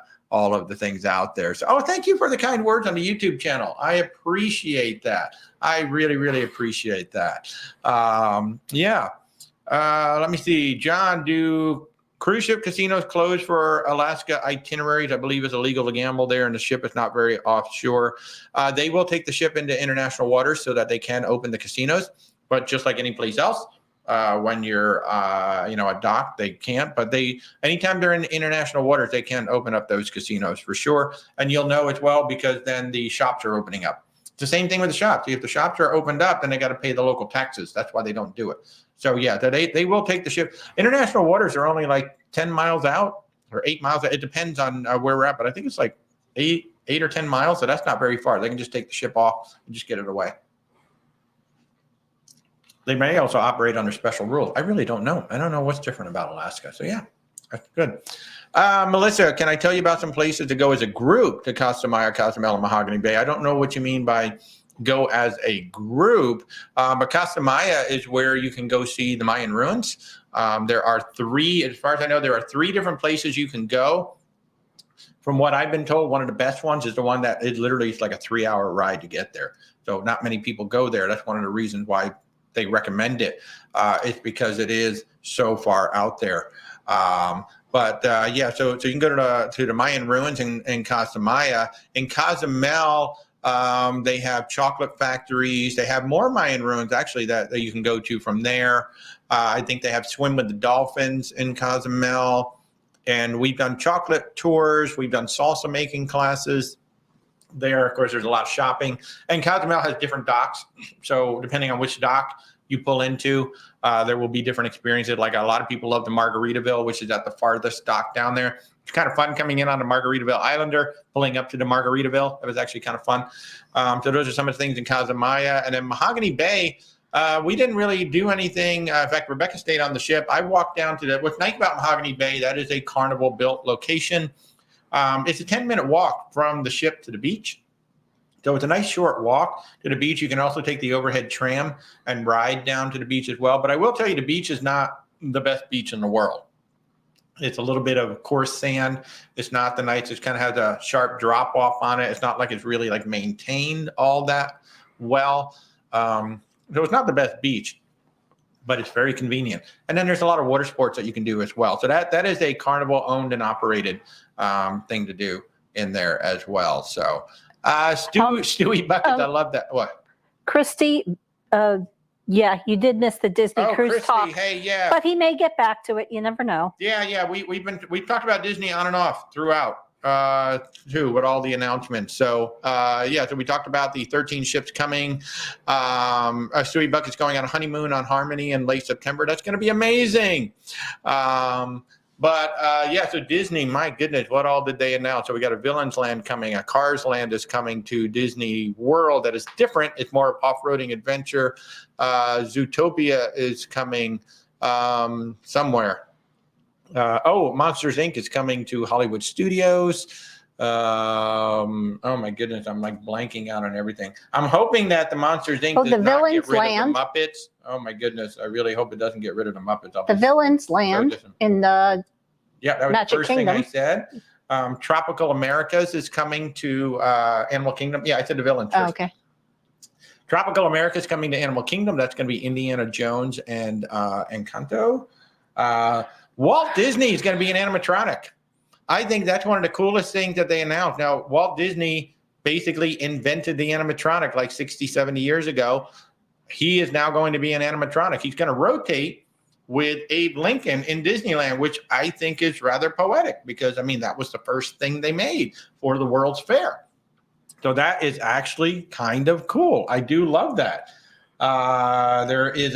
things out there. So, thank you for the kind words on the YouTube channel. I appreciate that. I really, really appreciate that. Let me see. John, do cruise ship casinos close for Alaska itineraries? I believe it's illegal to gamble there, and the ship is not very offshore. They will take the ship into international waters so that they can open the casinos, but just like any place else, when you're, a dock, they can't. But anytime they're in international waters, they can open up those casinos for sure. And you'll know as well because then the shops are opening up. It's the same thing with the shops. If the shops are opened up, then they got to pay the local taxes. That's why they don't do it. So yeah, they will take the ship. International waters are only like 10 miles out or 8 miles. It depends on where we're at, but I think it's like 8 or 10 miles. So that's not very far. They can just take the ship off and just get it away. They may also operate under special rules. I really don't know. I don't know what's different about Alaska. So yeah, that's good. Melissa, can I tell you about some places to go as a group to Costa Maya, Cozumel, and Mahogany Bay? I don't know what you mean by go as a group, but Costa Maya is where you can go see the Mayan ruins. There are three, as far as I know, there are 3 different places you can go. From what I've been told, one of the best ones is the one that is literally like a 3-hour ride to get there. So not many people go there. That's one of the reasons why they recommend it. It's because it is so far out there. So you can go to the Mayan ruins in Costa Maya. In Cozumel, they have chocolate factories. They have more Mayan ruins actually that you can go to from there. I think they have swim with the dolphins in Cozumel. And we've done chocolate tours. We've done salsa making classes there. Of course, there's a lot of shopping. And Cozumel has different docks. So depending on which dock you pull into, there will be different experiences. Like a lot of people love the Margaritaville, which is at the farthest dock down there. It's kind of fun coming in on the Margaritaville Islander, pulling up to the Margaritaville. It was actually kind of fun. So those are some of the things in Cozumel. And then Mahogany Bay, we didn't really do anything. In fact, Rebecca stayed on the ship. I walked down to what's nice about Mahogany Bay, that is a Carnival built location. It's a 10-minute walk from the ship to the beach. So it's a nice short walk to the beach. You can also take the overhead tram and ride down to the beach as well. But I will tell you, the beach is not the best beach in the world. It's a little bit of coarse sand. It's not the nice. It kind of has a sharp drop off on it. It's not like it's really like maintained all that well. So it's not the best beach. but it's very convenient. And then there's a lot of water sports that you can do as well. So that is a Carnival owned and operated thing to do in there as well. So Stewie Buckets, I love that. What? Christy, yeah, you did miss the Disney cruise Christy, talk. hey, yeah. But he may get back to it. You never know. Yeah. We've talked about Disney on and off throughout too, with all the announcements. So so we talked about the 13 ships coming. Stewie Bucket's going on a honeymoon on Harmony in late September. That's going to be amazing. So Disney, my goodness, what all did they announce? So we got a Villains Land coming, a Cars Land is coming to Disney World that is different. It's more off-roading adventure. Zootopia is coming somewhere. Monsters Inc. is coming to Hollywood Studios. Oh my goodness, I'm like blanking out on everything. I'm hoping that the Monsters Inc. does not get rid of the Muppets. Oh my goodness, I really hope it doesn't get rid of the Muppets. The Villains Land in the that was Magic the first Kingdom. thing I said. Tropical Americas is coming to Animal Kingdom. Yeah, I said the Villains first. Oh, okay. Tropical America is coming to Animal Kingdom. That's going to be Indiana Jones and Encanto. Walt Disney is going to be an animatronic. I think that's one of the coolest things that they announced. Now, Walt Disney basically invented the animatronic like 60, 70 years ago. He is now going to be an animatronic. He's going to rotate with Abe Lincoln in Disneyland, which I think is rather poetic because, I mean, that was the first thing they made for the World's Fair. So that is actually kind of cool. I do love that. There's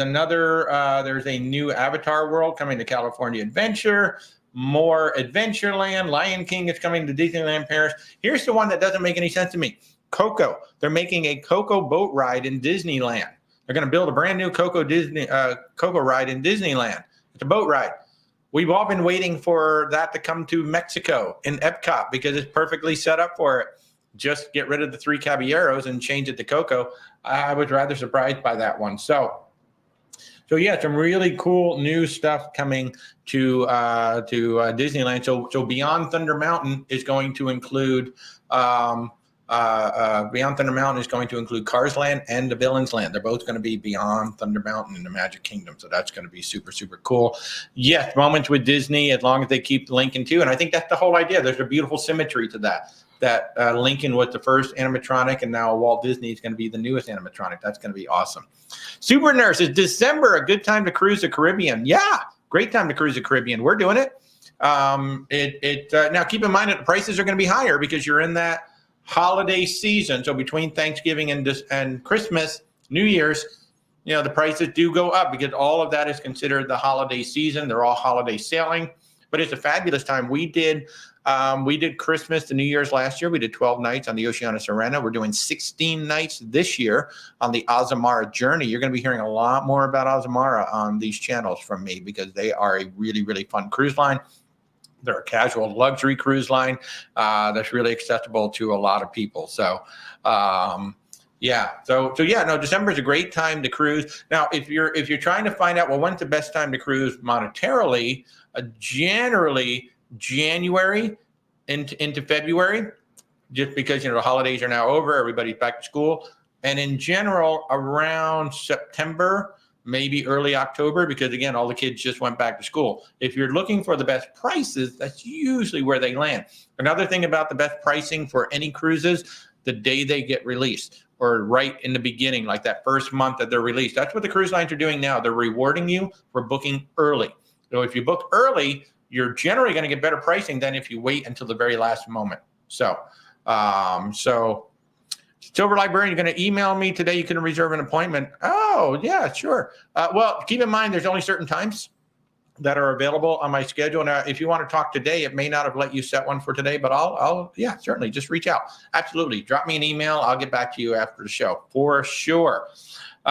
a new Avatar world coming to California Adventure, more Adventureland. Lion King is coming to Disneyland Paris. Here's the one that doesn't make any sense to me. Coco. They're making a Coco boat ride in Disneyland. They're going to build a brand new Coco ride in Disneyland. It's a boat ride. We've all been waiting for that to come to Mexico in Epcot because it's perfectly set up for it. Just get rid of the 3 Caballeros and change it to Coco. I was rather surprised by that one. So yeah, some really cool new stuff coming to Disneyland. So Beyond Thunder Mountain is going to include Cars Land and the Villains Land. They're both going to be Beyond Thunder Mountain in the Magic Kingdom. So that's going to be super, super cool. Yes, moments with Disney, as long as they keep Lincoln too. And I think that's the whole idea. There's a beautiful symmetry to that Lincoln was the first animatronic, and now Walt Disney is going to be the newest animatronic. That's going to be awesome. Super Nurse, is December a good time to cruise the Caribbean? Yeah, great time to cruise the Caribbean. We're doing it. Now keep in mind that the prices are going to be higher because you're in that holiday season. So between Thanksgiving and Christmas, New Year's, the prices do go up because all of that is considered the holiday season. They're all holiday sailing, but it's a fabulous time. We did Christmas to New Year's last year. We did 12 nights on the Oceana Serena. We're doing 16 nights this year on the Azamara Journey. You're going to be hearing a lot more about Azamara on these channels from me because they are a really, really fun cruise line. They're a casual luxury cruise line that's really accessible to a lot of people. So, December is a great time to cruise. Now, if you're trying to find out, when's the best time to cruise monetarily, generally January into February, just because the holidays are now over, everybody's back to school, and in general around September, maybe early October, because again, all the kids just went back to school. If you're looking for the best prices, that's usually where they land. Another thing about the best pricing for any cruises, the day they get released, or right in the beginning, like that first month that they're released. That's what the cruise lines are doing now. They're rewarding you for booking early. So if you book early, you're generally going to get better pricing than if you wait until the very last moment. So Silver Librarian, you're going to email me today. You can reserve an appointment. Oh, yeah, sure. Well, keep in mind, there's only certain times that are available on my schedule. Now, if you want to talk today, it may not have let you set one for today, but I'll certainly just reach out. Absolutely. Drop me an email. I'll get back to you after the show for sure. So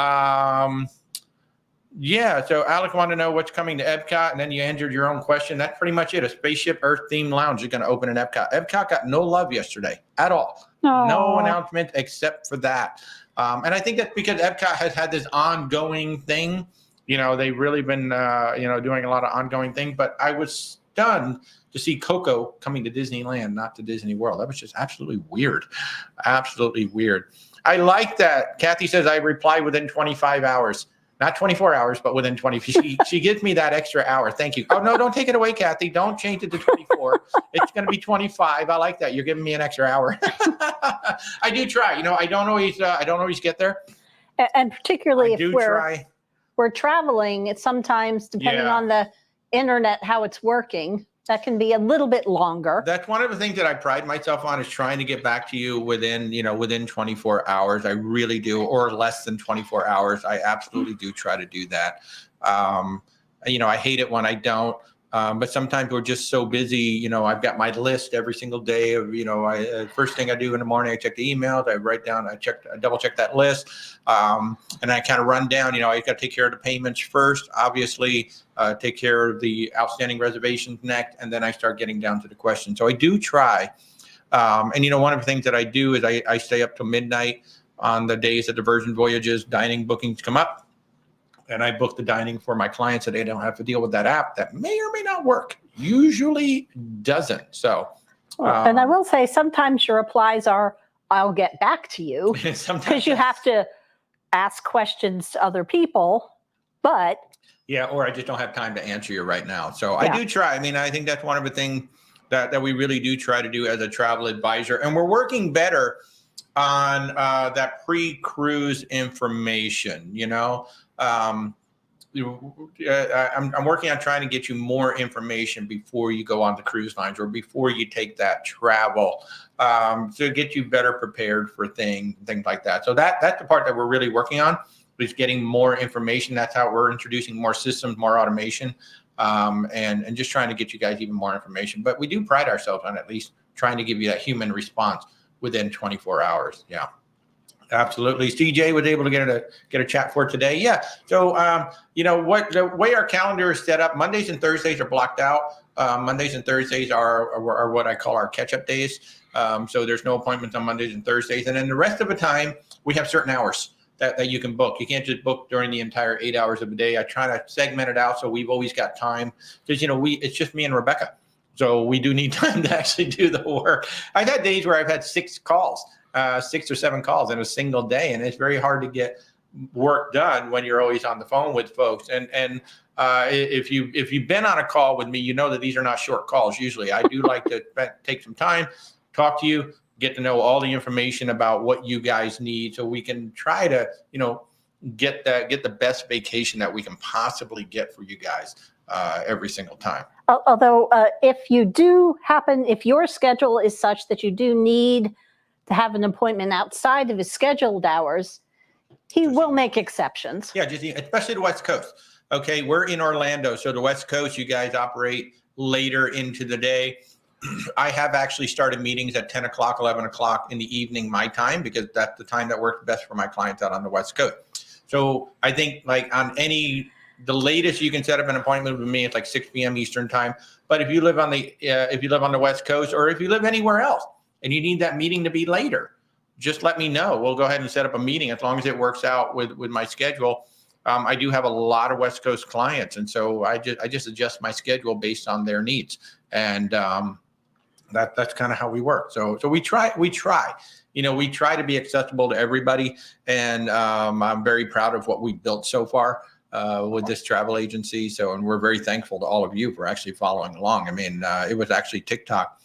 Alec wanted to know what's coming to Epcot, and then you answered your own question. That's pretty much it. A Spaceship Earth-themed lounge is going to open in Epcot. Epcot got no love yesterday at all. No announcement except for that. And I think that's because Epcot has had this ongoing thing. They've really been, doing a lot of ongoing things. But I was stunned to see Coco coming to Disneyland, not to Disney World. That was just absolutely weird. Absolutely weird. I like that. Kathy says I reply within 25 hours. Not 24 hours, but within 20. She gives me that extra hour. Thank you. Oh, no, don't take it away, Kathy. Don't change it to 24. It's going to be 25. I like that. You're giving me an extra hour. I do try. I don't always get there. And particularly if try. We're traveling, it's sometimes, depending on the internet, how it's working, that can be a little bit longer. That's one of the things that I pride myself on, is trying to get back to you within 24 hours. I really do, or less than 24 hours. I absolutely do try to do that. I hate it when I don't. But sometimes we're just so busy. I've got my list every single day of, first thing I do in the morning, I check the emails, I write down, I double check that list. And I kind of run down, I got to take care of the payments first, obviously, take care of the outstanding reservations next, and then I start getting down to the questions. So I do try. And one of the things that I do is I stay up till midnight on the days that the Virgin Voyages dining bookings come up. And I book the dining for my clients so they don't have to deal with that app that may or may not work. Usually doesn't. So, and I will say, sometimes your replies are, "I'll get back to you," because you have to ask questions to other people. But or I just don't have time to answer you right now. So I do try. I mean, I think that's one of the things that we really do try to do as a travel advisor, and we're working better on that pre-cruise information. I'm working on trying to get you more information before you go on the cruise lines or before you take that travel, to get you better prepared for things like that. So that's the part that we're really working on, is getting more information. That's how we're introducing more systems, more automation, and just trying to get you guys even more information. But we do pride ourselves on at least trying to give you that human response within 24 hours. Yeah. Absolutely. CJ was able to get a chat for today. Yeah. So, what the way our calendar is set up, Mondays and Thursdays are blocked out. Mondays and Thursdays are what I call our catch-up days. So there's no appointments on Mondays and Thursdays. And then the rest of the time, we have certain hours that you can book. You can't just book during the entire 8 hours of the day. I try to segment it out so we've always got time, because, it's just me and Rebecca. So we do need time to actually do the work. I've had days where I've had 6 calls. 6 or 7 calls in a single day, and it's very hard to get work done when you're always on the phone with folks. And if you've been on a call with me, you know that these are not short calls. Usually, I do like to take some time, talk to you, get to know all the information about what you guys need, so we can try to get the best vacation that we can possibly get for you guys every single time. Although, if your schedule is such that you do need to have an appointment outside of his scheduled hours, he will make exceptions. Yeah, especially the West Coast. Okay, we're in Orlando, so the West Coast, you guys operate later into the day. I have actually started meetings at 10 o'clock, 11 o'clock in the evening, my time, because that's the time that works best for my clients out on the West Coast. So I think the latest you can set up an appointment with me, it's like 6 p.m. Eastern time. But if you live on the West Coast, or if you live anywhere else, and you need that meeting to be later, just let me know. We'll go ahead and set up a meeting as long as it works out with my schedule. I do have a lot of West Coast clients, and so I just adjust my schedule based on their needs, and that's kind of how we work. So we try. We try to be accessible to everybody, and I'm very proud of what we've built so far with this travel agency. And we're very thankful to all of you for actually following along. I mean, it was actually TikTok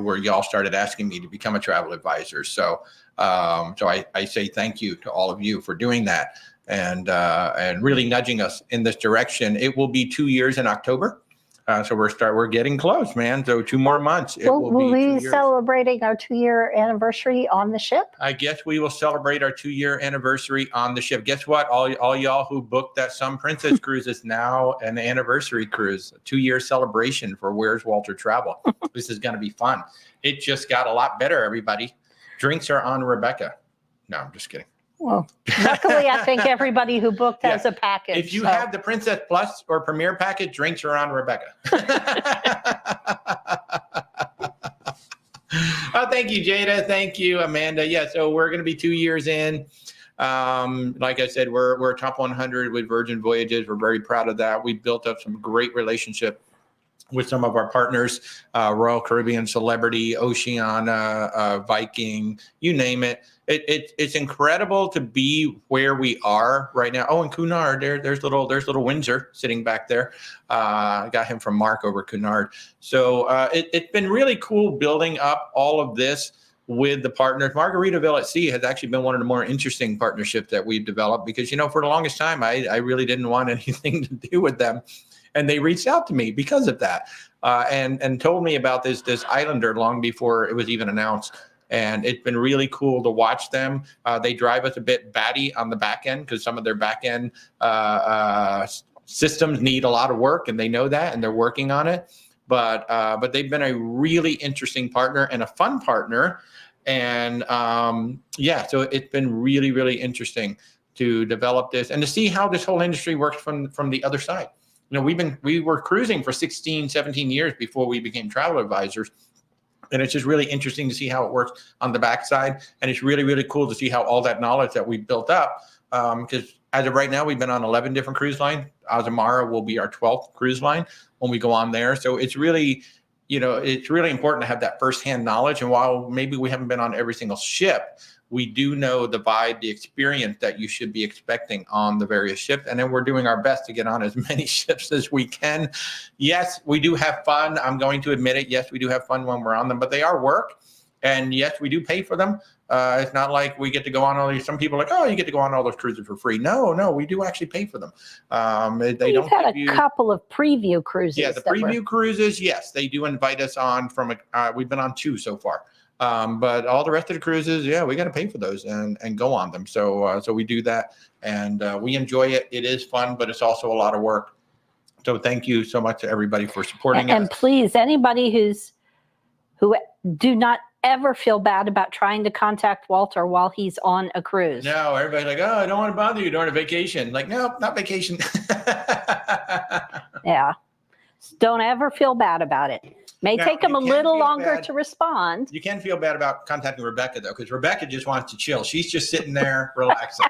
where y'all started asking me to become a travel advisor. So I say thank you to all of you for doing that and really nudging us in this direction. It will be 2 years in October. So we're getting close, man. So 2 more months. Will we be celebrating our 2-year anniversary on the ship? I guess we will celebrate our 2-year anniversary on the ship. Guess what? All y'all who booked that Sun Princess cruise is now an anniversary cruise, a 2-year celebration for Where's Walter Travel. This is going to be fun. It just got a lot better, everybody. Drinks are on Rebecca. No, I'm just kidding. Well, luckily, I think everybody who booked has a package. If you have the Princess Plus or Premier package, drinks are on Rebecca. Oh, thank you, Jada. Thank you, Amanda. Yeah, so we're going to be 2 years in. Like I said, we're top 100 with Virgin Voyages. We're very proud of that. We built up some great relationship with some of our partners, Royal Caribbean, Celebrity, Oceania, Viking, you name it. It's incredible to be where we are right now. Oh, and Cunard, there's little Windsor sitting back there. I got him from Mark over at Cunard. So it's been really cool building up all of this with the partners. Margaritaville at Sea has actually been one of the more interesting partnerships that we've developed because, for the longest time, I really didn't want anything to do with them. And they reached out to me because of that, and told me about this Islander long before it was even announced. And it's been really cool to watch them. They drive us a bit batty on the back end because some of their back end systems need a lot of work, and they know that, and they're working on it. But they've been a really interesting partner and a fun partner. And so it's been really, really interesting to develop this and to see how this whole industry works from the other side. We were cruising for 16, 17 years before we became travel advisors. And it's just really interesting to see how it works on the backside. And it's really, really cool to see how all that knowledge that we built up, because as of right now, we've been on 11 different cruise lines. Azamara will be our 12th cruise line when we go on there. So it's really, it's really important to have that firsthand knowledge. And while maybe we haven't been on every single ship, we do know the vibe, the experience that you should be expecting on the various ships. And then we're doing our best to get on as many ships as we can. Yes, we do have fun. I'm going to admit it. Yes, we do have fun when we're on them, but they are work. And yes, we do pay for them. It's not like we get to go on all these. Some people are like, oh, you get to go on all those cruises for free. No, we do actually pay for them. You've had a couple of preview cruises. Yeah, the preview cruises, yes, they do invite us on we've been on 2 so far. But all the rest of the cruises, we got to pay for those and go on them. So we do that, and we enjoy it. It is fun, but it's also a lot of work. So thank you so much to everybody for supporting us. And please, anybody who do not ever feel bad about trying to contact Walter while he's on a cruise. No, everybody's like, oh, I don't want to bother you during a vacation. Like, no, not vacation. Yeah. Don't ever feel bad about it. May take them a little longer to respond. You can feel bad about contacting Rebecca, though, because Rebecca just wants to chill. She's just sitting there relaxing.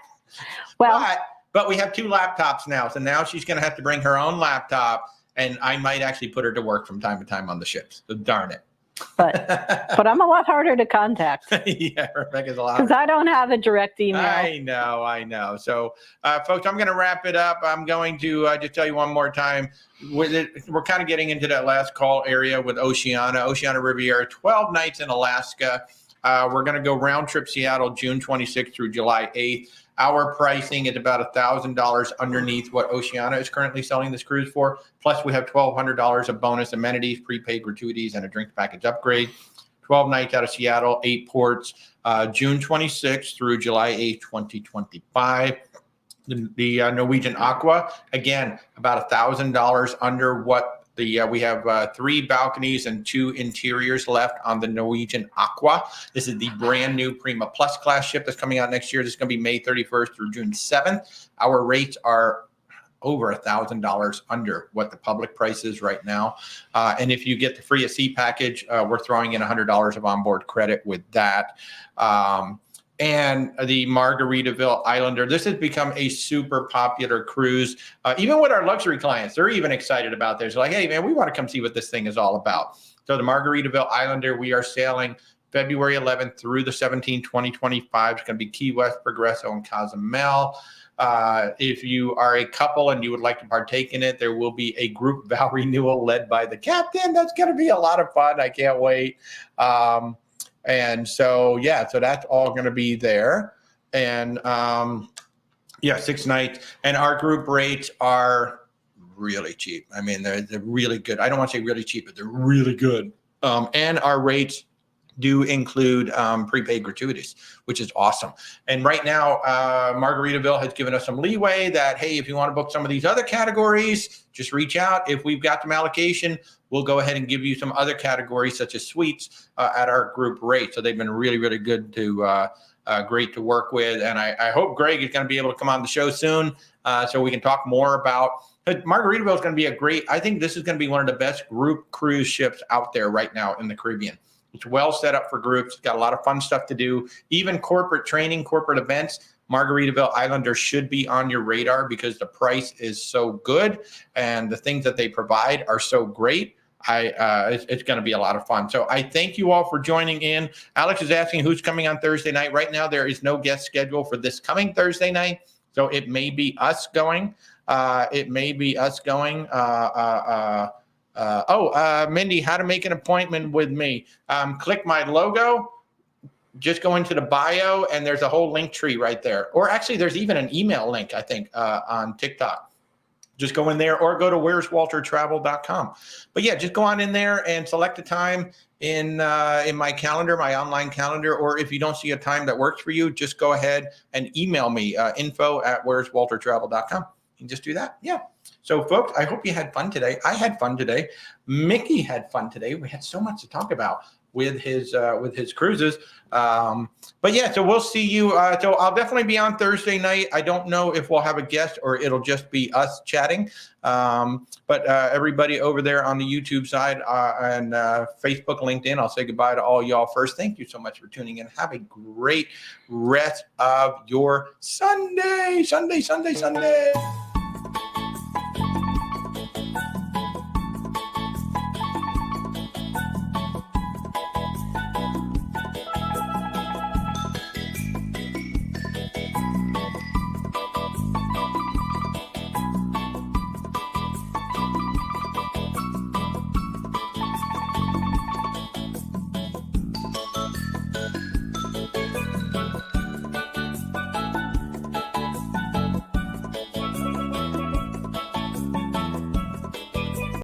But we have 2 laptops now. So now she's going to have to bring her own laptop, and I might actually put her to work from time to time on the ships. So darn it. But I'm a lot harder to contact. Yeah, Rebecca's a lot. Because I don't have a direct email. I know. So, folks, I'm going to wrap it up. I'm going to just tell you one more time. We're kind of getting into that last call area with Oceania Riviera, 12 nights in Alaska. We're going to go round trip Seattle, June 26th through July 8th. Our pricing is about $1,000 underneath what Oceania is currently selling this cruise for. Plus, we have $1,200 of bonus amenities, prepaid gratuities, and a drink package upgrade. 12 nights out of Seattle, 8 ports, June 26th through July 8th, 2025. The Norwegian Aqua, again, about $1,000 under what we have 3 balconies and 2 interiors left on the Norwegian Aqua. This is the brand new Prima Plus class ship that's coming out next year. This is going to be May 31st through June 7th. Our rates are over $1,000 under what the public price is right now. And if you get the free at sea package, we're throwing in $100 of onboard credit with that. And the Margaritaville Islander. This has become a super popular cruise. Even with our luxury clients, they're even excited about this. They're like, hey, man, we want to come see what this thing is all about. So the Margaritaville Islander, we are sailing February 11th through the 17th, 2025. It's going to be Key West, Progresso, and Cozumel. If you are a couple and you would like to partake in it, there will be a group vow renewal led by the captain. That's going to be a lot of fun. I can't wait. And so that's all going to be there. And 6 nights. And our group rates are really cheap. I mean, they're really good. I don't want to say really cheap, but they're really good. And our rates do include prepaid gratuities, which is awesome. And right now, Margaritaville has given us some leeway that, hey, if you want to book some of these other categories, just reach out. If we've got some allocation, we'll go ahead and give you some other categories such as suites at our group rate. So they've been really, really good to great to work with. And I hope Greg is going to be able to come on the show soon so we can talk more about. But Margaritaville is going to be I think this is going to be one of the best group cruise ships out there right now in the Caribbean. It's well set up for groups. It's got a lot of fun stuff to do. Even corporate training, corporate events, Margaritaville Islander should be on your radar because the price is so good and the things that they provide are so great. It's going to be a lot of fun. So I thank you all for joining in. Alex is asking who's coming on Thursday night. Right now, there is no guest schedule for this coming Thursday night. So it may be us going. Mindy, how to make an appointment with me. Click my logo. Just go into the bio and there's a whole link tree right there. Or actually, there's even an email link, I think, on TikTok. Just go in there or go to where'swaltertravel.com. But yeah, just go on in there and select a time in my calendar, my online calendar. Or if you don't see a time that works for you, just go ahead and email me, info@where'swaltertravel.com. You can just do that. Yeah. So folks, I hope you had fun today. I had fun today. Mickey had fun today. We had so much to talk about with his cruises. But yeah, so we'll see you. So I'll definitely be on Thursday night. I don't know if we'll have a guest or it'll just be us chatting. But everybody over there on the YouTube side and Facebook, LinkedIn, I'll say goodbye to all y'all first. Thank you so much for tuning in. Have a great rest of your Sunday.